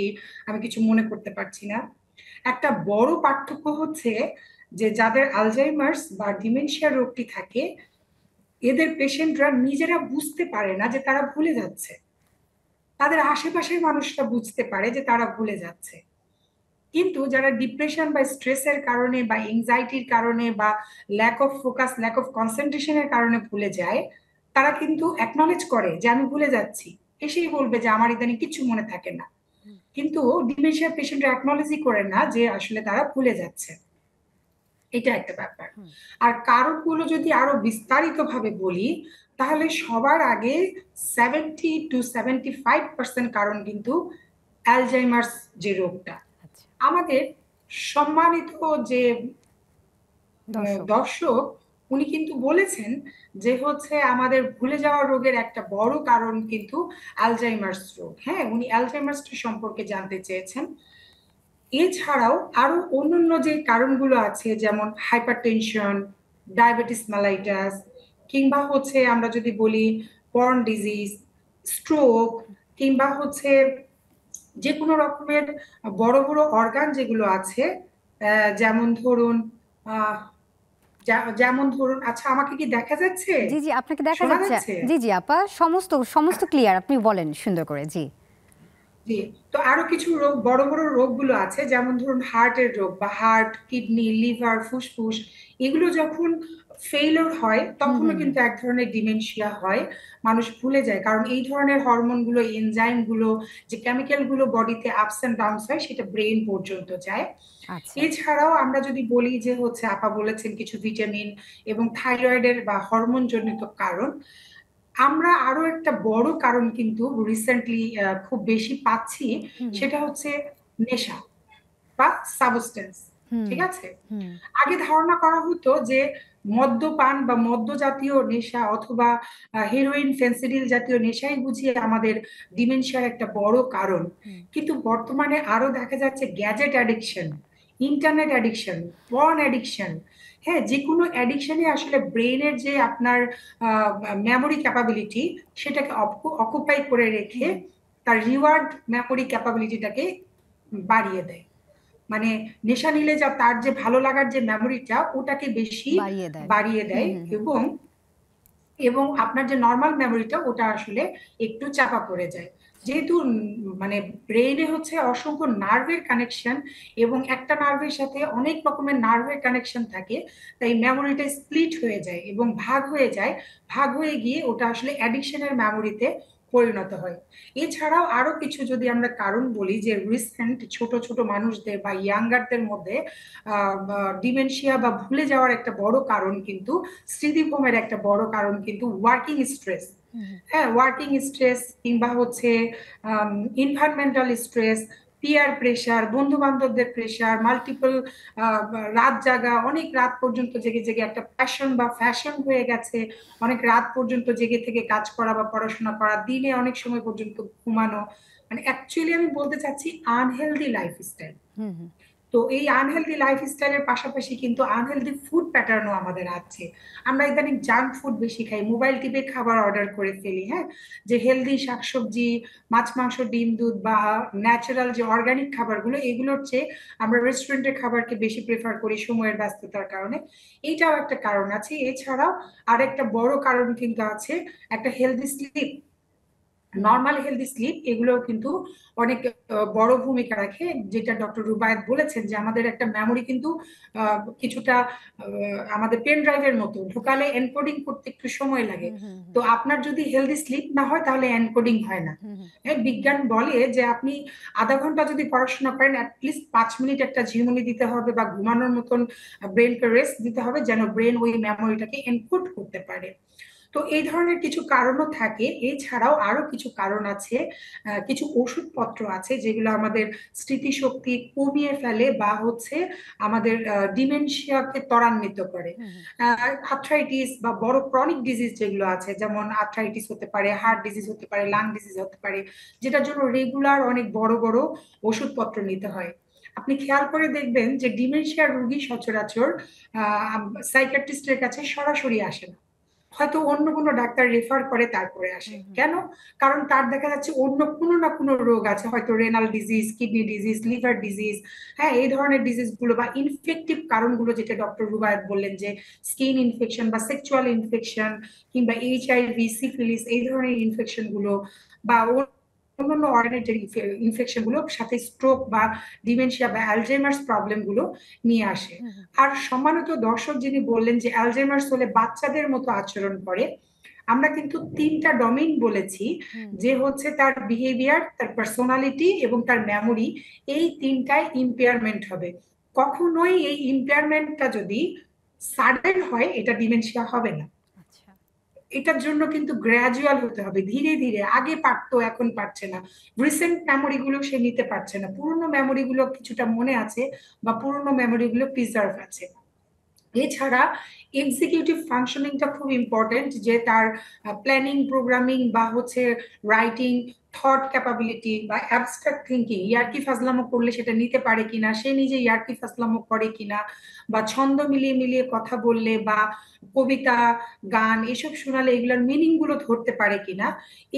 আমি কিছু মনে করতে পারছি না। একটা বড় পার্থক্য হচ্ছে যে যাদের আলজাইমার্স বা ডিমেনশিয়া রোগটি থাকে, এদের পেশেন্টরা নিজেরা বুঝতে পারে না যে তারা ভুলে যাচ্ছে, তাদের আশেপাশের মানুষরা বুঝতে পারে যে তারা ভুলে যাচ্ছে। কিন্তু যারা ডিপ্রেশন বা স্ট্রেসের কারণে বা এংজাইটির কারণে বা lack of focus, lack of কনসেন্ট্রেশনের কারণে ভুলে যায়, তারা কিন্তু অ্যাকনলেজ করে যে আমি ভুলে যাচ্ছি, এসেই বলবে যে আমার ইদানিং কিছু মনে থাকে না। কিন্তু ডিমেনশিয়া পেশেন্টরা অ্যাকনলেজই করে না যে আসলে তারা ভুলে যাচ্ছে। এটা একটা ব্যাপার। আর কারণগুলো যদি আরো বিস্তারিত ভাবে বলি, তাহলে সবার আগে 70-75% কারণ কিন্তু অ্যালজাইমার্স যে রোগটা। আমাদের সম্মানিত যে দর্শক, উনি কিন্তু বলেছেন যে হচ্ছে আমাদের ভুলে যাওয়া রোগের একটা বড় কারণ কিন্তু অ্যালজাইমার্স রোগ। হ্যাঁ, উনি অ্যালজাইমার্স সম্পর্কে জানতে চেয়েছেন। এছাড়াও আরো অন্যান্য যে কারণগুলো আছে, যেমন হাইপারটেনশন, ডায়াবেটিস মেলাইটাস, কিংবা হচ্ছে আমরা যদি বলি বর্ন ডিজিজ, স্ট্রোক, কিংবা হচ্ছে যে কোনো রকমের বড় বড় অর্গান যেগুলো আছে, যেমন ধরুন যেমন ধরুন, আচ্ছা আমাকে কি দেখা যাচ্ছে, জি জি, আপনাকে দেখা শোনা যাচ্ছে। যাচ্ছে? জি জি আপা, সমস্ত সমস্ত ক্লিয়ার, আপনি বলেন সুন্দর করে। জি জি। তো আরো কিছু রোগ, বড় বড় রোগগুলো আছে, যেমন ধরুন হার্টের রোগ বা হার্ট, কিডনি, লিভার, ফুসফুস, এগুলো যখন ফেইলিওর হয় হুম তখনও হুম হুম। কিন্তু এক ধরনের ডিমেনশিয়া হয়। মানুষ ভুলে যায়, কারণ এই ধরনের হরমোনগুলো, এনজাইমগুলো, যে কেমিক্যালগুলো বডিতে আপস এন্ড ডাউনস হয়, সেটা ব্রেন পর্যন্ত যায়। আচ্ছা। এছাড়াও আমরা যদি বলি যে হচ্ছে, আপা বলেছেন কিছু ভিটামিন এবং থাইরয়েডের বা হরমোন জনিত কারণ, আমরা আরো একটা বড় কারণ কিন্তু রিসেন্টলি খুব বেশি পাচ্ছি, হুম হুম সেটা হচ্ছে নেশা বা সাবস্টেন্স। হুম ঠিক আছে? হুম আগে ধারণা করা হতো যে মদ্যপান বা মদ্য জাতীয় নেশা অথবা হেরোইন, ফেন্সিডিল জাতীয় নেশাই বুঝিয়ে আমাদের ডিমেনশিয়ার একটা বড় কারণ। হুম। কিন্তু বর্তমানে আরো দেখা যাচ্ছে gadget addiction, internet addiction, porn addiction, হ্যাঁ, যে কোনো অ্যাডিকশনে আসলে ব্রেনের যে আপনার মেমোরি ক্যাপাবিলিটি, সেটাকে অকুপাই করে রেখে তার রিওয়ার্ড মেমোরি ক্যাপাবিলিটিটাকে বাড়িয়ে দেয়। মানে নেশা নিলে যা তার যে ভালো লাগার যে মেমোরিটা, ওটাকে বেশি বাড়িয়ে দেয়। বাড়িয়ে হুম দেয়, হুম হুম এবং এবং আপনার যে নর্মাল মেমোরিটা, ওটা আসলে একটু চাপা পড়ে যায়। যেহেতু মানে ব্রেইনে হচ্ছে অসংখ্য নার্ভের কানেকশন, এবং একটা নার্ভের সাথে অনেক রকমের নার্ভের কানেকশন থাকে, তাই মেমোরিটা স্প্লিট হয়ে যায় এবং ভাগ হয়ে যায়। ভাগ হয়ে গিয়ে ওটা আসলে অ্যাডিকশনের মেমোরিতে পরিণত হয়। এছাড়াও আরো কিছু যদি আমরা কারণ বলি, যে রিসেন্ট ছোট ছোট মানুষদের বা ইয়াঙ্গারদের মধ্যে ডিমেনশিয়া বা ভুলে যাওয়ার একটা বড় কারণ কিন্তু, স্মৃতিভ্রমের একটা বড় কারণ কিন্তু ওয়ার্কিং স্ট্রেস। হুম হুম। হ্যাঁ, ওয়ার্কিং স্ট্রেস কিংবা হচ্ছে এনভায়রনমেন্টাল স্ট্রেস, পিয়ার প্রেসার, বন্ধু বান্ধবদের প্রেসার, মাল্টিপল রাত জাগা, অনেক রাত পর্যন্ত জেগে জেগে একটা প্যাশন বা ফ্যাশন হয়ে গেছে, অনেক রাত পর্যন্ত জেগে থেকে কাজ করা বা পড়াশোনা করা, দিনে অনেক সময় পর্যন্ত ঘুমানো, মানে অ্যাকচুয়ালি আমি বলতে চাচ্ছি আনহেলদি লাইফস্টাইল। হুম হুম। তো এই আনহেলদি লাইফস্টাইলের পাশাপাশি কিন্তু আনহেলদি ফুড প্যাটার্নও আমাদের আছে। আমরা ইদানিং জাঙ্ক ফুড বেশি খাই, মোবাইল টিপে খাবার অর্ডার করে ফেলি, হ্যাঁ, যে হেলদি শাকসবজি, মাছ, মাংস, ডিম, দুধ বা ন্যাচারাল যে অর্গানিক খাবারগুলো, এগুলোর চেয়ে আমরা রেস্টুরেন্টের খাবারকে বেশি প্রেফার করি সময়ের ব্যস্ততার কারণে। এইটাও একটা কারণ আছে। এছাড়াও আরেকটা বড় কারণ কিন্তু আছে, একটা হেলদি স্লিপ, হুম হুম। নর্মাল হেলদি স্লিপ, এগুলো কিন্তু অনেক বড় ভূমিকা রাখে। যেটা ডক্টর রুবায়েত বলেছেন, যে আমাদের একটা মেমোরি কিন্তু কিছুটা আমাদের পেন ড্রাইভের মতো, ঢুকালে এনকোডিং করতে একটু সময় লাগে। হুম হুম হুম তো আপনার যদি হেলদি স্লিপ না হয়, তাহলে এনকোডিং হয় না। হুম হুম। হ্যাঁ, বিজ্ঞান বলে যে আপনি আধা ঘন্টা যদি পড়াশোনা করেন, অ্যাটলিস্ট 5 মিনিট একটা ঝিমুনি দিতে হবে বা ঘুমানোর মতন ব্রেনকে রেস্ট দিতে হবে, যেন ব্রেন ওই মেমোরিটাকে এনকোড করতে পারে। তো এই ধরনের কিছু কারণও থাকে। এছাড়াও আরো কিছু কারণ আছে, কিছু ওষুধপত্র আছে যেগুলো আমাদের স্মৃতিশক্তি কমিয়ে ফেলে বা হচ্ছে আমাদের ডিমেনশিয়াকে ত্বরান্বিত করে। হুম হুম। আর্থ্রাইটিস বা বড় ক্রনিক ডিজিজ যেগুলো আছে, যেমন আর্থ্রাইটিস হতে পারে, হার্ট ডিজিজ হতে পারে, লাং ডিজিজ হতে পারে, যেটার জন্য রেগুলার অনেক বড় বড় ওষুধপত্র নিতে হয়। আপনি খেয়াল করে দেখবেন যে ডিমেনশিয়া রোগী সচরাচর সাইকিয়াট্রিস্টের কাছে সরাসরি আসে না, হয়তো অন্য কোনো ডাক্তার রেফার করে তারপরে আসে। হুম হুম। কেন? কারণ তার দেখা যাচ্ছে অন্য কোনো না কোনো রোগ আছে, হয়তো renal disease, kidney disease, liver disease, হ্যাঁ, এই ধরনের ডিজিজ গুলো বা ইনফেক্টিভ কারণগুলো, যেটা ডক্টর রুবায়েত বললেন, যে স্কিন ইনফেকশন বা সেক্সুয়াল ইনফেকশন কিংবা এইচআইভি, সিফিলিস, এই ধরনের ইনফেকশন গুলো বা অন্যান্য অর্গানের ইনফেকশন গুলো সাথে স্ট্রোক বা ডিমেনশিয়া বা অ্যালজাইমার্স প্রবলেম গুলো নিয়ে আসে। হুম হুম। আর সম্মানিত দর্শক যিনি বললেন যে অ্যালজাইমার্স হলে বাচ্চাদের মতো আচরণ করে, আমরা কিন্তু 3টা ডোমেইন বলেছি, হুম যে হচ্ছে তার বিহেভিয়ার, তার পার্সোনালিটি এবং তার মেমোরি, এই 3টায় ইম্পেয়ারমেন্ট হবে। কখনোই এই ইম্পেয়ারমেন্টটা যদি সাডেন হয়, এটা ডিমেনশিয়া হবে না। আচ্ছা। এটার জন্য কিন্তু গ্র্যাজুয়াল হতে হবে, ধীরে ধীরে। আগে পারতো, এখন পারছে না। রিসেন্ট মেমোরি গুলো সে নিতে পারছে না, পুরোনো মেমোরি গুলো কিছুটা মনে আছে বা পুরোনো মেমোরি গুলো প্রিজার্ভ আছে। এছাড়া এক্সিকিউটিভ ফাংশনিংটা খুব ইম্পর্টেন্ট, যে তার প্ল্যানিং, প্রোগ্রামিং বা হচ্ছে রাইটিং, থট ক্যাপাবিলিটি বা অ্যাবস্ট্রাক্ট থিঙ্কিং, ইয়ার্কি ফাজলামো করলে সেটা নিতে পারে কিনা, সে নিজে ইয়ার্কি ফাজলামো করে কিনা, বা ছন্দ মিলিয়ে মিলিয়ে কথা বললে বা কবিতা গান এসব শোনালে এগুলোর মিনিং গুলো ধরতে পারে কিনা,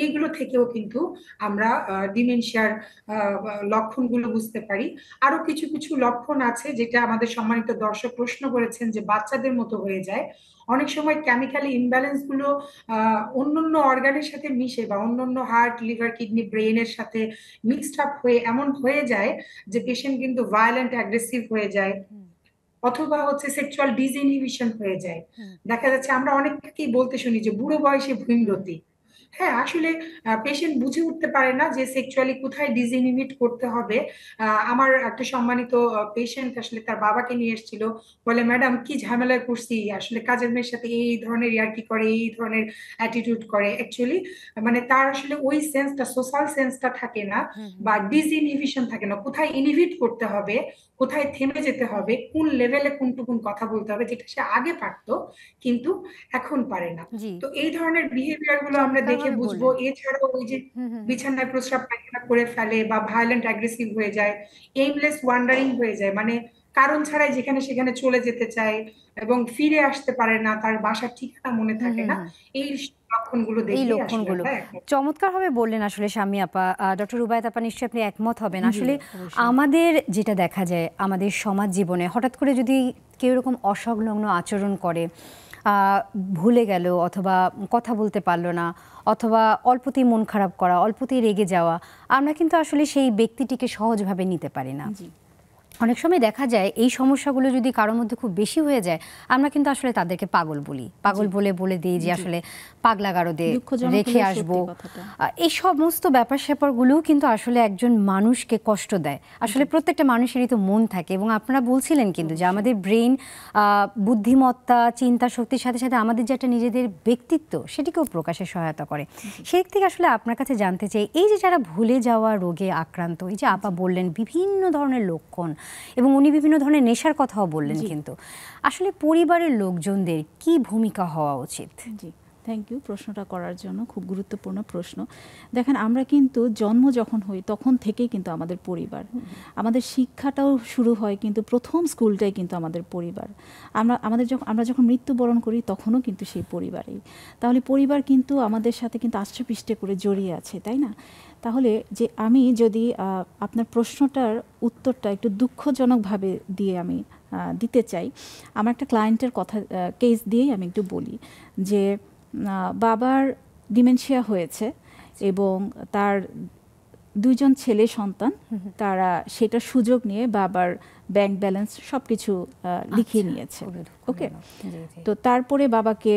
এইগুলো থেকেও কিন্তু আমরা ডিমেনশিয়ার লক্ষণগুলো বুঝতে পারি। আরো কিছু কিছু লক্ষণ আছে যেটা আমাদের সম্মানিত দর্শক প্রশ্ন করেছেন যে বাচ্চাদের মতো হয়ে যায়। অনেক সময় কেমিক্যালি ইমব্যালেন্স গুলো অন্যান্য অর্গানের সাথে মিশে বা অন্যান্য হার্ট লিভার কিডনি ব্রেনের সাথে মিক্সড আপ হয়ে এমন হয়ে যায় যে পেশেন্ট কিন্তু ভায়োলেন্ট অ্যাগ্রেসিভ হয়ে যায়, অথবা হচ্ছে সেক্সুয়াল ডিসইনহিবিশন হয়ে যায়। দেখা যাচ্ছে আমরা অনেককেই বলতে শুনি যে বুড়ো বয়সে ভূমিরতি। হ্যাঁ, আসলে পেশেন্ট বুঝে উঠতে পারে না যে সেক্সুয়ালি কোথায় ডিসইনহিবিট করতে হবে। আমার একটা সম্মানিত পেশেন্ট আসলে তার বাবাকে নিয়ে এসেছিল, বলে ম্যাডাম কি ঝামেলায় পড়ছি, আসলে কাজের মেয়ের সাথে এই ধরনের ইয়ার্কি করে, এই ধরনের অ্যাটিটিউড করে। অ্যাকচুয়ালি মানে তার আসলে ওই সেন্সটা, সোশ্যাল সেন্সটা থাকে না বা ডিসইনহিবিশন থাকে না, কোথায় ইনহিবিট করতে হবে, কোথায় থেমে যেতে হবে, কোন লেভেলে কোনটুকুন কথা বলতে হবে, যেটা সে আগে পারতো কিন্তু এখন পারে না। জি, তো এই ধরনের বিহেভিয়ার গুলো আমরা দেখে চমৎকারভাবে বুঝবো। বললেন। এছাড়াও ওই যে বিছানায় প্রস্রাব পায়খানা করে ফেলে বা ভায়োলেন্ট অ্যাগ্রেসিভ হয়ে যায়, এইমলেস ওয়ান্ডারিং হয়ে যায়, মানে কারণ ছাড়াই যেখানে সেখানে চলে যেতে চায় এবং ফিরে আসতে পারে না, তার বাসার ঠিকানা মনে থাকে না। এই লক্ষণগুলো এই দেখে আসলে লক্ষণগুলো আমরা একমত। চমৎকারভাবে বললেন আসলে শাম্মী আপা। ডক্টর রুবায়েত আপা, নিশ্চয়ই আপনি একমত হবেন। জি, আসলে অবশ্যই। আমাদের যেটা দেখা যায় আমাদের সমাজ জীবনে হঠাৎ করে যদি কেউ এরকম অসংলগ্ন আচরণ করে, ভুলে গেল অথবা কথা বলতে পারলো না, অথবা অল্পতেই মন খারাপ করা, অল্পতেই রেগে যাওয়া, আমরা কিন্তু আসলে সেই ব্যক্তিটিকে সহজভাবে নিতে পারি না। জি, অনেক সময় দেখা যায় এই সমস্যাগুলো যদি কারোর মধ্যে খুব বেশি হয়ে যায়, আমরা কিন্তু আসলে তাদেরকে পাগল বলি, পাগল বলে দিই যে আসলে পাগলা গারদে দুঃখজনক রেখে হলেও আসবো। সত্যি কথাটা। এই সমস্ত ব্যাপার স্যাপারগুলোও কিন্তু আসলে একজন মানুষকে কষ্ট দেয়। আসলে প্রত্যেকটা মানুষেরই তো মন থাকে, এবং আপনারা বলছিলেন কিন্তু যে আমাদের ব্রেন বুদ্ধিমত্তা, চিন্তা শক্তির সাথে সাথে আমাদের যেটা নিজেদের ব্যক্তিত্ব সেটিকেও প্রকাশে সহায়তা করে। সেই দিক থেকে আসলে আপনার কাছে জানতে চাই, এই যে যারা ভুলে যাওয়া রোগে আক্রান্ত, এই যে আপা বললেন বিভিন্ন ধরনের লক্ষণ, এবং উনি বিভিন্ন ধরনের নেশার কথাও বললেন, কিন্তু আসলে পরিবারের লোকজনদের কি ভূমিকা হওয়া উচিত? জি, থ্যাংক ইউ প্রশ্নটা করার জন্য, খুব গুরুত্বপূর্ণ প্রশ্ন। দেখেন, আমরা কিন্তু জন্ম যখন হই তখন থেকেই কিন্তু আমাদের পরিবার, আমাদের শিক্ষাটাও শুরু হয় কিন্তু প্রথম স্কুলটাই কিন্তু আমাদের পরিবার। আমরা যখন মৃত্যুবরণ করি তখনও কিন্তু সেই পরিবারেই। তাহলে পরিবার কিন্তু আমাদের সাথে কিন্তু আষ্টেপৃষ্টে করে জড়িয়ে আছে, তাই না? তাহলে যে আমি যদি আপনার প্রশ্নটার উত্তরটা একটু দুঃখজনকভাবে দিয়ে আমি দিতে চাই, আমার একটা ক্লায়েন্টের কথা কেস দিয়েই আমি একটু বলি যে বাবার ডিমেনশিয়া হয়েছে এবং তার দুইজন ছেলে সন্তান, তারা সেটা সুযোগ নিয়ে বাবার ব্যাংক ব্যালেন্স সব কিছু লিখিয়ে নিয়েছে। ওকে, তো তারপরে বাবাকে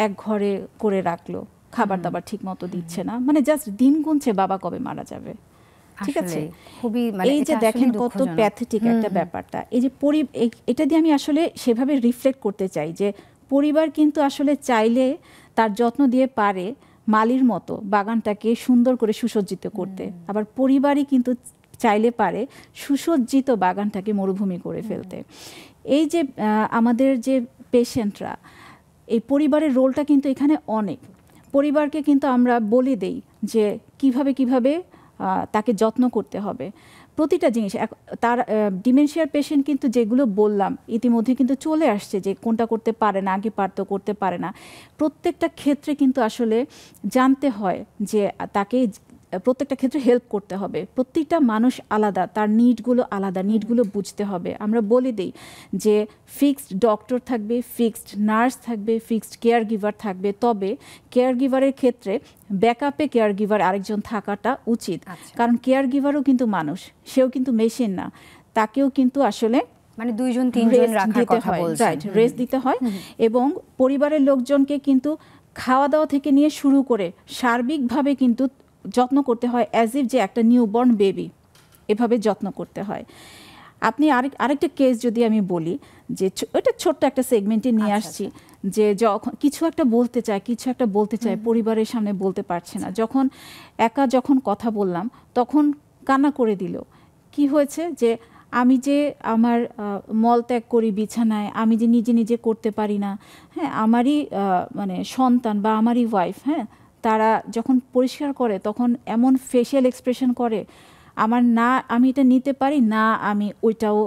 এক ঘরে করে রাখলো, খাবার দাবার ঠিক মতো দিচ্ছে না, মানে জাস্ট দিন গুনছে বাবা কবে মারা যাবে। ঠিক আছে, খুবই এই যে দেখেন কত প্যাথেটিক একটা ব্যাপারটা। এই যে এটা দিয়ে আমি আসলে সেভাবে রিফ্লেক্ট করতে চাই যে পরিবার কিন্তু আসলে চাইলে তার যত্ন দিয়ে পারে মালির মতো বাগানটাকে সুন্দর করে সুসজ্জিত করতে, আবার পরিবারই কিন্তু চাইলে পারে সুসজ্জিত বাগানটাকে মরুভূমি করে ফেলতে। এই যে আমাদের যে পেশেন্টরা, এই পরিবারের রোলটা কিন্তু এখানে অনেক। পরিবারকে কিন্তু আমরা বলে দেই যে কিভাবে তাকে যত্ন করতে হবে প্রতিটা জিনিস। তার ডিমেনশিয়ার পেশেন্ট কিন্তু যেগুলো বললাম ইতিমধ্যে কিন্তু চলে আসছে যে কোনটা করতে পারে না, আগে পারতো করতে পারে না। প্রত্যেকটা ক্ষেত্রে কিন্তু আসলে জানতে হয় যে তাকে প্রত্যেকটা ক্ষেত্রে হেল্প করতে হবে। প্রত্যেকটা মানুষ আলাদা, তার নিডগুলো আলাদা, নিডগুলো বুঝতে হবে। আমরা বলে দিই যে ফিক্সড ডক্টর থাকবে, ফিক্সড নার্স থাকবে, ফিক্সড কেয়ার গিভার থাকবে, তবে কেয়ার গিভারের ক্ষেত্রে ব্যাকআপে কেয়ার গিভার আরেকজন থাকাটা উচিত। কারণ কেয়ার গিভারও কিন্তু মানুষ, সেও কিন্তু মেশিন না, তাকেও কিন্তু আসলে মানে দুইজন তিনজন রাখার কথা বলছেন, রাইট, রেস্ট দিতে হয়। এবং পরিবারের লোকজনকে কিন্তু খাওয়া দাওয়া থেকে নিয়ে শুরু করে সার্বিকভাবে কিন্তু যত্ন করতে হয়, অ্যাজ ইফ যে একটা নিউবর্ন বেবি, এভাবে যত্ন করতে হয়। আপনি আরেকটা কেস যদি আমি বলি, যে ওইটা ছোট্ট একটা সেগমেন্টে নিয়ে আসছি, যে যখন কিছু একটা বলতে চায় পরিবারের সামনে বলতে পারছে না, যখন কথা বললাম তখন কান্না করে দিল। কি হয়েছে, যে আমি যে আমার মল ত্যাগ করি বিছানায়, আমি যে নিজে করতে পারি না, হ্যাঁ, আমারই মানে সন্তান বা আমারই ওয়াইফ, হ্যাঁ, তারা যখন পরিষ্কার করে তখন এমন ফেশিয়াল এক্সপ্রেশন করে, আমি এটা নিতে পারি না, আমি ওইটাও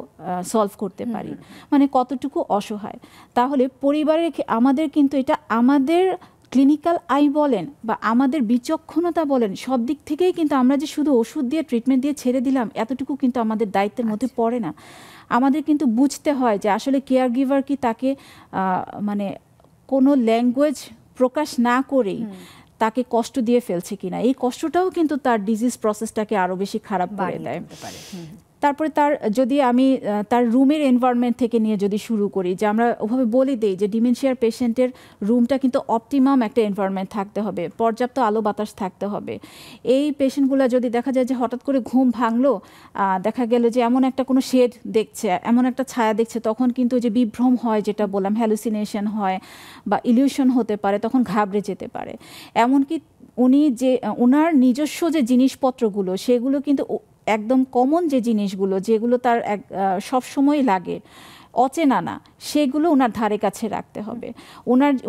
সলভ করতে পারি, মানে কতটুকু অসহায়। তাহলে পরিবারের আমাদের কিন্তু এটা আমাদের ক্লিনিক্যাল আই বলেন বা আমাদের বিচক্ষণতা বলেন, সব দিক থেকেই কিন্তু আমরা যে শুধু ওষুধ দিয়ে ট্রিটমেন্ট দিয়ে ছেড়ে দিলাম এতটুকু কিন্তু আমাদের দায়িত্বের মধ্যে পড়ে না। আমাদের কিন্তু বুঝতে হয় যে আসলে কেয়ার গিভার কি তাকে মানে কোনো ল্যাঙ্গুয়েজ প্রকাশ না করেই তাকে কষ্ট দিয়ে ফেলছে কিনা, এই কষ্টটাও কিন্তু তার ডিজিজ প্রসেসটাকে আরও বেশি খারাপ করে দেয়। তারপরে যদি আমি তার রুমের এনভায়রনমেন্ট থেকে নিয়ে যদি শুরু করি, যে আমরা ওভাবে বলে দিই যে ডিমেনশিয়ার পেশেন্টের রুমটা কিন্তু অপটিমাম একটা এনভায়রনমেন্ট থাকতে হবে, পর্যাপ্ত আলো বাতাস থাকতে হবে। এই পেশেন্টগুলো যদি দেখা যায় যে হঠাৎ করে ঘুম ভাঙলো, দেখা গেল যে এমন একটা কোনো শেড দেখছে, এমন একটা ছায়া দেখছে, তখন কিন্তু যে বিভ্রম হয়, যেটা বললাম হ্যালুসিনেশন হয় বা ইলিউশন হতে পারে, তখন ঘাবড়ে যেতে পারে। এমনকি ওনার নিজস্ব যে জিনিসপত্রগুলো সেগুলো কিন্তু একদম কমন যে জিনিসগুলো যেগুলো তার সবসময় লাগে, অচেনা না, সেগুলো ওনার ধারে কাছে রাখতে হবে।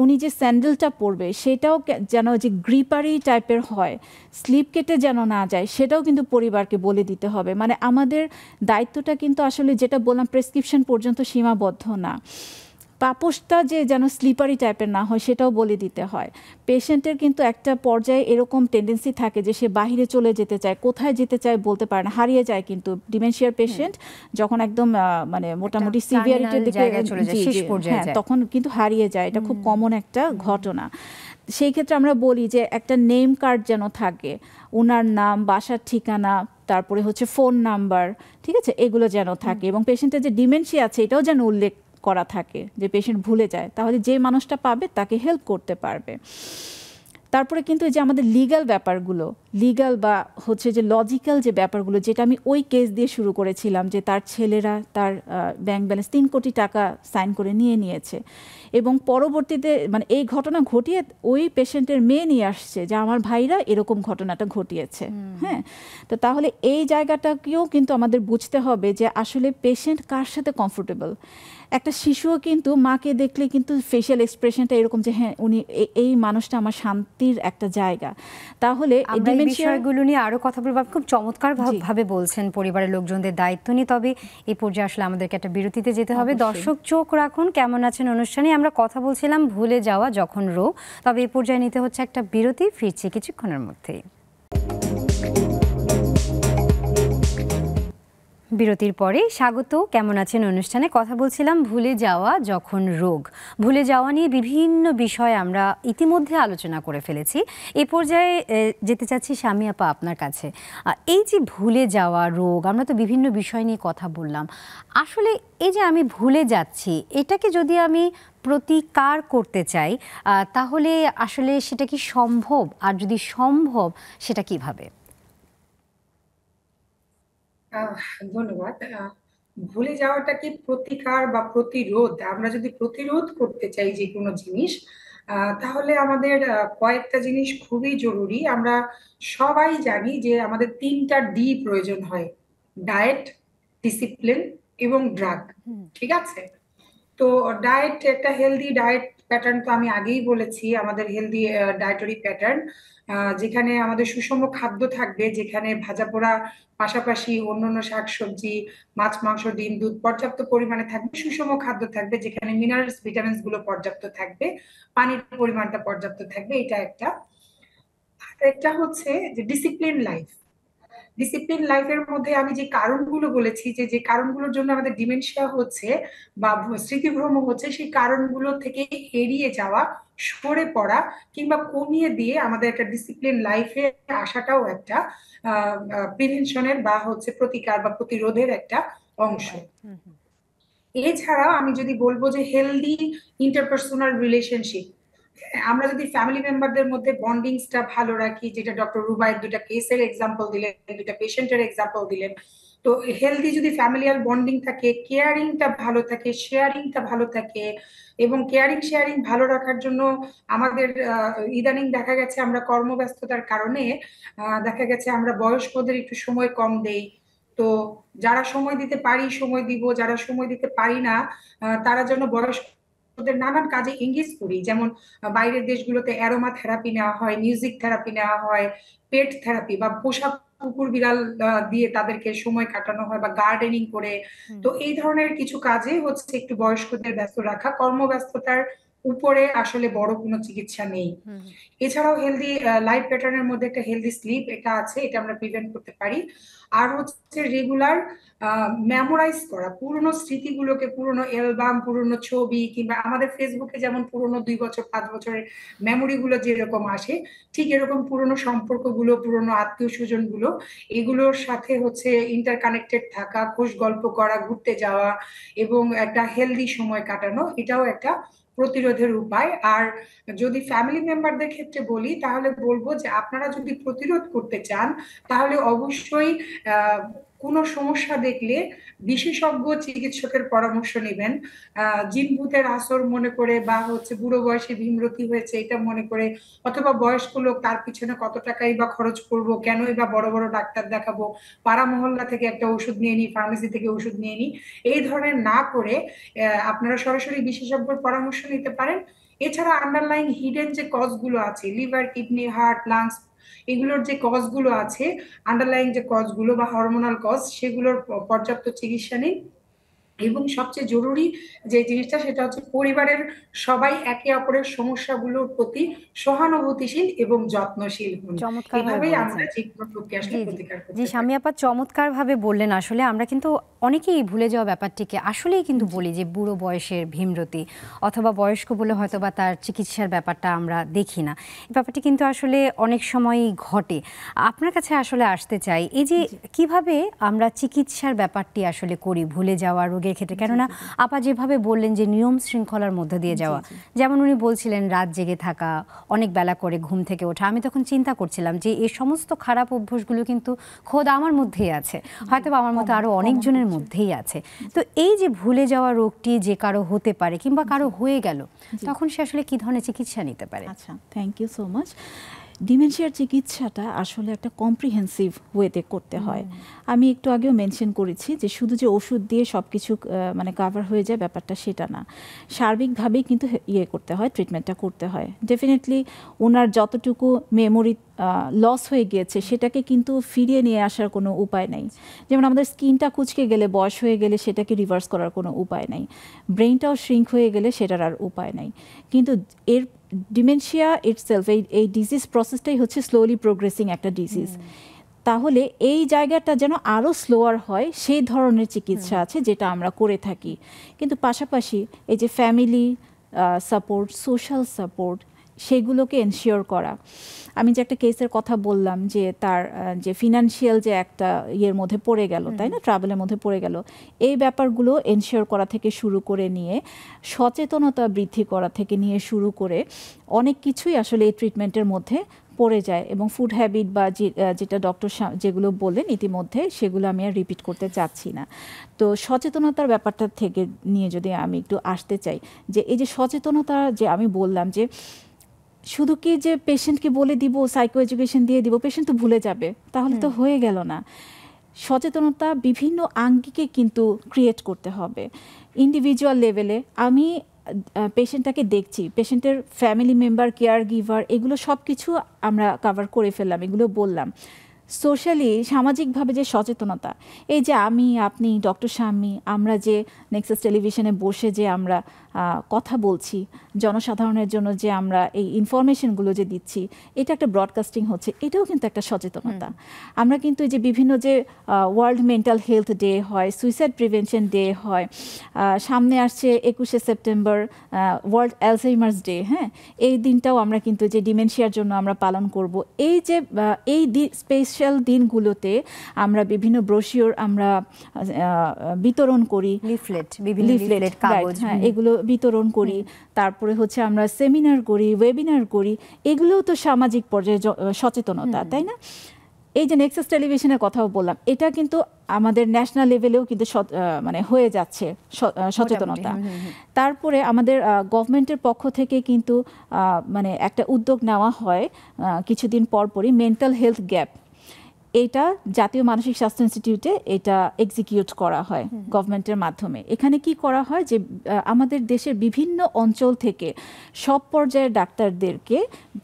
উনি যে স্যান্ডেলটা পরবে সেটাও যেন যে গ্রিপারি টাইপের হয়, স্লিপ কেটে যেন না যায়, সেটাও কিন্তু পরিবারকে বলে দিতে হবে। মানে আমাদের দায়িত্বটা কিন্তু আসলে যেটা বললাম প্রেসক্রিপশন পর্যন্ত সীমাবদ্ধ না, পাপোশটা যে যেন স্লিপারি টাইপের না হয় সেটাও বলে দিতে হয়। পেশেন্টের কিন্তু একটা পর্যায়ে এরকম টেন্ডেন্সি থাকে যে সে বাহিরে চলে যেতে চায়, কোথায় যেতে চায় বলতে পারে না, হারিয়ে যায়। কিন্তু ডিমেনশিয়ার পেশেন্ট যখন একদম মানে মোটামুটি সিভিয়ারিটির দিকে তখন কিন্তু হারিয়ে যায়, এটা খুব কমন একটা ঘটনা। সেই ক্ষেত্রে আমরা বলি যে একটা নেম কার্ড যেন থাকে, ওনার নাম, বাসার ঠিকানা, তারপরে হচ্ছে ফোন নাম্বার, ঠিক আছে, এগুলো যেন থাকে। এবং পেশেন্টের যে ডিমেনশিয়া আছে এটাও যেন উল্লেখ করা থাকে, যে পেশেন্ট ভুলে যায়, তাহলে যে মানুষটা পাবে তাকে হেল্প করতে পারবে। তারপরে কিন্তু এই যে আমাদের লিগ্যাল ব্যাপারগুলো, লিগ্যাল বা হচ্ছে যে লজিক্যাল যে ব্যাপারগুলো, যেটা আমি ওই কেস দিয়ে শুরু করেছিলাম, যে তার ছেলেরা তার ব্যাংক ব্যালেন্স 3 কোটি টাকা সাইন করে নিয়েছে, এবং পরবর্তীতে মানে এই ঘটনা ঘটিয়ে ওই পেশেন্টের মেয়ে নিয়ে আসছে যে আমার ভাইরা এরকম ঘটনাটা ঘটিয়েছে। হ্যাঁ, তো তাহলে এই জায়গাটাকেও কিন্তু আমাদের বুঝতে হবে যে আসলে পেশেন্ট কার সাথে কমফোর্টেবল। একটা শিশুও কিন্তু মাকে দেখলে কিন্তু ফেশিয়াল এক্সপ্রেশনটা এরকম যে হ্যাঁ উনি এই মানুষটা আমার শান্তির একটা জায়গা। তাহলে এই বিষয়গুলো নিয়ে আরো কথা বলবো। খুব চমৎকার ভাবে বলছেন পরিবারের লোকজনদের দায়িত্ব নিয়ে। তবে এই পর্যায়ে আসলে আমাদেরকে একটা বিরতিতে যেতে হবে। দর্শক চোখ রাখুন কেমন আছেন অনুষ্ঠানে। আমরা কথা বলছিলাম ভুলে যাওয়া যখন রোগ। তবে এই পর্যায়ে নিতে হচ্ছে একটা বিরতি, ফিরছি কিছুক্ষণের মধ্যেই। বিরতির পরে স্বাগত, কেমন আছেন অনুষ্ঠানে। কথা বলছিলাম ভুলে যাওয়া যখন রোগ। ভুলে যাওয়া নিয়ে বিভিন্ন বিষয় আমরা ইতিমধ্যে আলোচনা করে ফেলেছি। এই পর্যায়ে যেতে চাচ্ছি স্বামী আপা আপনার কাছে। এই যে ভুলে যাওয়া রোগ, আমরা তো বিভিন্ন বিষয় নিয়ে কথা বললাম। আসলে এই যে আমি ভুলে যাচ্ছি, এটাকে যদি আমি প্রতিকার করতে চাই তাহলে আসলে সেটা কি সম্ভব? আর যদি সম্ভব সেটা কিভাবে? ধন্যবাদ। ভুলে যাওয়াটাকে প্রতিকার বা প্রতিরোধ, আমরা যদি প্রতিরোধ করতে চাই যে কোনো জিনিস, তাহলে আমাদের কয়েকটা জিনিস খুবই জরুরি। আমরা সবাই জানি যে আমাদের 3টা ডি প্রয়োজন হয়: ডায়েট, ডিসিপ্লিন এবং ড্রাগ। ঠিক আছে? তো ডায়েট, একটা হেলদি ডায়েট প্যাটার্ন তো আমি আগেই বলেছি, আমাদের হেলদি ডায়েটারি প্যাটার্ন, যেখানে আমাদের সুষম খাদ্য থাকবে, যেখানে ভাজা পোড়া পাশাপাশি অন্যান্য শাকসবজি, মাছ, মাংস, ডিম, দুধ পর্যাপ্ত পরিমাণে থাকবে, সুষম খাদ্য থাকবে, যেখানে মিনারেলস, ভিটামিনস গুলো পর্যাপ্ত থাকবে, পানির পরিমাণটা পর্যাপ্ত থাকবে। এটা একটা। আর একটা হচ্ছে যে ডিসিপ্লিন লাইফ। ডিসিপ্লিন লাইফের মধ্যে আমি যে কারণগুলো বলেছি, যে কারণগুলোর জন্য আমাদের ডিমেনশিয়া হচ্ছে বা স্মৃতিভ্রম হচ্ছে, সেই কারণগুলো থেকে এড়িয়ে যাওয়া, সরে পড়া কিংবা কমিয়ে দিয়ে আমাদের একটা ডিসিপ্লিন লাইফে আসাটাও একটা প্রিভেনশনের বা হচ্ছে প্রতিকার বা প্রতিরোধের একটা অংশ। এছাড়া আমি যদি বলবো যে হেলদি ইন্টারপার্সোনাল রিলেশনশিপ, আমরা যদি ফ্যামিলি মেম্বারদের মধ্যে বন্ডিংসটা ভালো রাখি, যেটা ডক্টর রুবায়েত 2টা কেসের এক্সাম্পল দিলেন, 2টা পেশেন্টের এক্সাম্পল দিলেন, তো হেলদি যদি ফ্যামিলিয়াল বন্ডিং থাকে, কেয়ারিংটা ভালো থাকে, শেয়ারিংটা ভালো থাকে, এবং কেয়ারিং শেয়ারিং ভালো রাখার জন্য আমাদের ইদানিং দেখা গেছে আমরা কর্মব্যস্ততার কারণে দেখা গেছে আমরা বয়স্কদের একটু সময় কম দেই। তো যারা সময় দিতে পারি সময় দিব, যারা সময় দিতে পারি না তারা যেন বয়স্ক ওদের নানান কাজে এঙ্গেজ করি, যেমন বাইরের দেশগুলোতে অ্যারোমা থেরাপি নেওয়া হয়, মিউজিক থেরাপি নেওয়া হয়, পেট থেরাপি বা পোষা কুকুর বিড়াল দিয়ে তাদেরকে সময় কাটানো হয়, বা গার্ডেনিং করে। তো এই ধরনের কিছু কাজে হচ্ছে একটু বয়স্কদের ব্যস্ত রাখা, কর্মব্যস্ততার উপরে আসলে বড় কোনো চিকিৎসা নেই। এছাড়াও হেলদি লাইফ প্যাটার্নের মধ্যে একটা হেলদি স্লিপ এটা আছে, এটা আমরা প্রিভেন্ট করতে পারি। আর হচ্ছে রেগুলার মেমোরাইজ করা পুরনো স্মৃতিগুলোকে, পুরনো অ্যালবাম, পুরনো ছবি, কিংবা আমাদের ফেসবুকে যেমন পুরনো 2 বছর 5 বছরের মেমোরি গুলো যেরকম আসে, ঠিক এরকম পুরনো সম্পর্কগুলো, পুরনো আত্মীয় স্বজন গুলো, এগুলোর সাথে হচ্ছে ইন্টারকানেক্টেড থাকা, খোশ গল্প করা, ঘুরতে যাওয়া এবং একটা হেলদি সময় কাটানো, এটাও একটা প্রতিরোধের উপায়। আর যদি ফ্যামিলি মেম্বারদের ক্ষেত্রে বলি, তাহলে বলবো যে আপনারা যদি প্রতিরোধ করতে চান, তাহলে অবশ্যই কোনো সমস্যা দেখলে বিশেষজ্ঞ চিকিৎসকের পরামর্শ নেবেন। জিন ভূতের আসর মনে করে, বা হচ্ছে বুড়ো বয়সে ভীমরতি হয়েছে এটা মনে করে, অথবা বয়স্ক লোক, তার পিছনে কত টাকাই বা খরচ করব, কেনই বা বড় বড় ডাক্তার দেখাবো, পাড়া মহল্লা থেকে একটা ওষুধ নিয়ে নি, ফার্মেসি থেকে ওষুধ নিয়ে নি, এই ধরনের না করে আপনারা সরাসরি বিশেষজ্ঞের পরামর্শ নিতে পারেন। এছাড়া আন্ডারলাইং হিডেন যে কজ গুলো আছে, লিভার, কিডনি, হার্ট, লাংস, এগুলোর যে কজ গুলো আছে, আন্ডারলাইং যে কজ গুলো বা হরমোনাল কজ, সেগুলোর পর্যাপ্ত চিকিৎসা নিন। এবং সবচেয়ে জরুরি যে জিনিসটা, সেটা হচ্ছে পরিবারের সবাই একে অপরের সমস্যাগুলোর প্রতি সহানুভূতিশীল এবং যত্নশীল হন। এভাবেই আমরা যে কোনো রোগকে আসলে প্রতিকার করতে পারি। স্বামী আপা চমৎকার ভাবে বললেন। আসলে আমরা কিন্তু অনেকেই ভুলে যাওয়া ব্যাপারটিকে আসলেই কিন্তু বলি যে বুড়ো বয়সের ভীমরতি, অথবা বয়স্ক বলে হয়তো বা তার চিকিৎসার ব্যাপারটা আমরা দেখি না। এই ব্যাপারটি কিন্তু আসলে অনেক সময়ই ঘটে। আপনার কাছে আসলে আসতে চাই, এই যে কিভাবে আমরা চিকিৎসার ব্যাপারটি আসলে করি ভুলে যাওয়া রোগের ক্ষেত্রে, কেননা আপা যেভাবে বললেন যে নিয়ম শৃঙ্খলার মধ্যে দিয়ে যাওয়া, যেমন উনি বলছিলেন রাত জেগে থাকা, অনেক বেলা করে ঘুম থেকে ওঠা, আমি তখন চিন্তা করছিলাম যে এই সমস্ত খারাপ অভ্যাসগুলো কিন্তু খোদ আমার মধ্যেই আছে, হয়তো আমার মতো আরো অনেকজনের মধ্যেই আছে। তো এই যে ভুলে যাওয়া রোগটি যে কারো হতে পারে কিংবা কারো হয়ে গেল, তখন সে আসলে কি ধরনের চিকিৎসা নিতে পারে? আচ্ছা, থ্যাংক ইউ সো মাচ। ডিমেনশিয়ার চিকিৎসাটা আসলে একটা কম্প্রিহেন্সিভ ওয়েতে করতে হয়। আমি একটু আগেও মেনশন করেছি যে শুধু যে ওষুধ দিয়ে সব কিছু মানে কাভার হয়ে যায় ব্যাপারটা সেটা না, সার্বিকভাবেই কিন্তু করতে হয়, ট্রিটমেন্টটা করতে হয়। ডেফিনেটলি ওনার যতটুকু মেমোরি লস হয়ে গিয়েছে সেটাকে কিন্তু ফিরিয়ে নিয়ে আসার কোনো উপায় নেই। যেমন আমাদের স্কিনটা কুঁচকে গেলে, বয়স হয়ে গেলে সেটাকে রিভার্স করার কোনো উপায় নেই, ব্রেনটাও শ্রিঙ্ক হয়ে গেলে সেটার আর উপায় নেই। কিন্তু এর ডিমেনশিয়া ইটসেলফ, এই ডিজিজ প্রসেসটাই হচ্ছে স্লোলি প্রোগ্রেসিং একটা ডিজিজ। তাহলে এই জায়গাটা যেন আরও স্লোয়ার হয় সেই ধরনের চিকিৎসা আছে যেটা আমরা করে থাকি। কিন্তু পাশাপাশি এই যে ফ্যামিলি সাপোর্ট, সোশ্যাল সাপোর্ট, সেগুলোকে এনশিওর করা। আমি যে একটা কেসের কথা বললাম যে তার যে ফিনান্সিয়াল যে একটা ইয়ের মধ্যে পড়ে গেল, তাই না, ট্রাভেলের মধ্যে পড়ে গেল, এই ব্যাপারগুলো এনশিওর করা থেকে শুরু করে নিয়ে সচেতনতা বৃদ্ধি করা থেকে নিয়ে শুরু করে অনেক কিছুই আসলে এই ট্রিটমেন্টের মধ্যে পড়ে যায়। এবং ফুড হ্যাবিট বা যেটা ডক্টর যেগুলো বললেন ইতিমধ্যে, সেগুলো আমি আর রিপিট করতে চাচ্ছি না। তো সচেতনতার ব্যাপারটা থেকে নিয়ে যদি আমি একটু আসতে চাই, যে এই যে সচেতনতা যে আমি বললাম, যে শুধু কি যে পেশেন্টকে বলে দিব, সাইকো এডুকেশন দিয়ে দিব, পেশেন্ট তো ভুলে যাবে, তাহলে তো হয়ে গেল না। সচেতনতা বিভিন্ন আঙ্গিকে কিন্তু ক্রিয়েট করতে হবে। ইন্ডিভিজুয়াল লেভেলে আমি পেশেন্টটাকে দেখছি, পেশেন্টের ফ্যামিলি মেম্বার, কেয়ার গিভার, এগুলো সব কিছু আমরা কাভার করে ফেললাম, এগুলো বললাম। সোশ্যালি, সামাজিকভাবে যে সচেতনতা, এই যে আমি, আপনি, ডক্টর শাম্মী, আমরা যে নেক্সাস টেলিভিশনে বসে যে আমরা কথা বলছি, জনসাধারণের জন্য যে আমরা এই ইনফরমেশনগুলো যে দিচ্ছি, এটা একটা ব্রডকাস্টিং হচ্ছে, এটাও কিন্তু একটা সচেতনতা। আমরা কিন্তু এই যে বিভিন্ন যে ওয়ার্ল্ড মেন্টাল হেলথ ডে হয়, সুইসাইড প্রিভেনশন ডে হয়, সামনে আসছে 21শে সেপ্টেম্বর ওয়ার্ল্ড অ্যালজাইমার্স ডে, হ্যাঁ, এই দিনটাও আমরা কিন্তু যে ডিমেনশিয়ার জন্য আমরা পালন করব। এই যে এই স্পেশাল দিনগুলোতে আমরা বিভিন্ন ব্রোশিওর আমরা বিতরণ করি, লিফলেট, হ্যাঁ, এগুলো বিতরণ করি। তারপরে হচ্ছে আমরা সেমিনার করি, ওয়েবিনার করি, এগুলোও তো সামাজিক পর্যায়ে সচেতনতা, তাই না? এই যে নেক্সাস টেলিভিশনের কথাও বললাম, এটা কিন্তু আমাদের ন্যাশনাল লেভেলেও কিন্তু মানে হয়ে যাচ্ছে সচেতনতা। তারপরে আমাদের গভর্নমেন্টের পক্ষ থেকে কিন্তু মানে একটা উদ্যোগ নেওয়া হয় কিছুদিন পরপরই, মেন্টাল হেলথ গ্যাপ। এটা জাতীয় মানসিক স্বাস্থ্য ইনস্টিটিউটে এটা এক্সিকিউট করা হয় গভর্নমেন্টের মাধ্যমে। এখানে কি করা হয় যে আমাদের দেশের বিভিন্ন অঞ্চল থেকে সব পর্যায়ের ডাক্তারদেরকে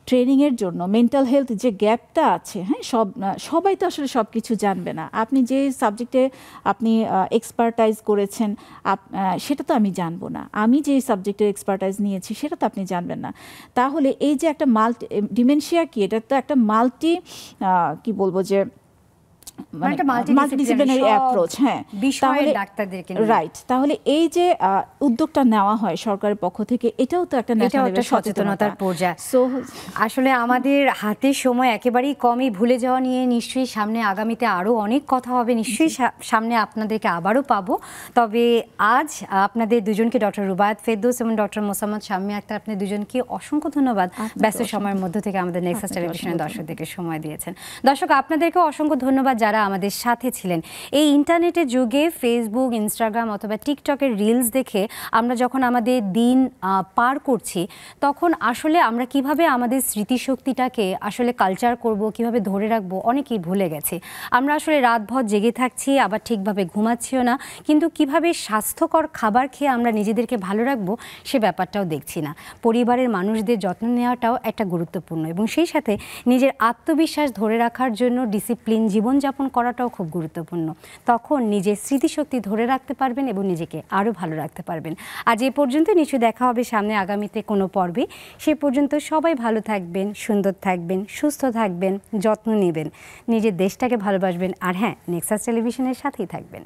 ট্রেনিংয়ের জন্য মেন্টাল হেলথ যে গ্যাপটা আছে, হ্যাঁ, সবাই তো আসলে সব কিছু জানবে না। আপনি যে সাবজেক্টে আপনি এক্সপার্টাইজ করেছেন সেটা তো আমি জানবো না, আমি যে সাবজেক্টের এক্সপার্টাইজ নিয়েছি সেটা তো আপনি জানবেন না। তাহলে এই যে একটা ডিমেনশিয়া কি, এটা তো একটা কি বলবো যে মাল্টিডিসিপ্লিনারি অ্যাপ্রোচ, হ্যাঁ, বিষয়ের ডাক্তারদেরকে নিয়ে। রাইট। তাহলে এই যে উদ্যোগটা নেওয়া হয় সরকারের পক্ষ থেকে, এটাও তো একটা সচেতনতার পর্যায়ে। আসলে আমাদের হাতে সময় একেবারেই কমই, ভুলে যাওয়া নিয়ে নিশ্চয়ই সামনে আগামীতে আরও অনেক কথা হবে, নিশ্চয়ই সামনে আপনাদেরকে আবারও পাবো। তবে আজ আপনাদের দুজনকে, ডক্টর রুবায়াত ফেরদৌস এবং ডক্টর মোসাম্মদ শাম্মী আক্তার, আপনাদের দুজনকে অসংখ্য ধন্যবাদ ব্যস্ত সময়ের মধ্য থেকে আমাদের নেক্সাস টেলিভিশনের দর্শকদেরকে সময় দিয়েছেন। দর্শক, আপনাদেরকেও অসংখ্য ধন্যবাদ যারা আমাদের সাথে ছিলেন। এই ইন্টারনেটের যুগে ফেসবুক, ইনস্টাগ্রাম অথবা টিকটকের রিলস দেখে আমরা যখন আমাদের দিন পার করছি, তখন আসলে আমরা কিভাবে আমাদের স্মৃতিশক্তিটাকে আসলে কালচার করব, কিভাবে ধরে রাখবো, অনেকেই ভুলে গেছি। আমরা আসলে রাতভর জেগে থাকছি, আবার ঠিকভাবে ঘুমাচ্ছিও না, কিন্তু কিভাবে স্বাস্থ্যকর খাবার খেয়ে আমরা নিজেদেরকে ভালো রাখবো সে ব্যাপারটাও দেখছি না। পরিবারের মানুষদের যত্ন নেওয়াটাও একটা গুরুত্বপূর্ণ, এবং সেই সাথে নিজের আত্মবিশ্বাস ধরে রাখার জন্য ডিসিপ্লিন জীবনযাপন করাটাও খুব গুরুত্বপূর্ণ। তখন নিজের স্মৃতিশক্তি ধরে রাখতে পারবেন এবং নিজেকে আরও ভালো রাখতে পারবেন। আজ এ পর্যন্ত, নিশ্চয়ই দেখা হবে সামনে আগামীতে কোনো পর্বে। সে পর্যন্ত সবাই ভালো থাকবেন, সুন্দর থাকবেন, সুস্থ থাকবেন, যত্ন নেবেন, নিজের দেশটাকে ভালোবাসবেন, আর হ্যাঁ, নেক্সাস টেলিভিশনের সাথেই থাকবেন।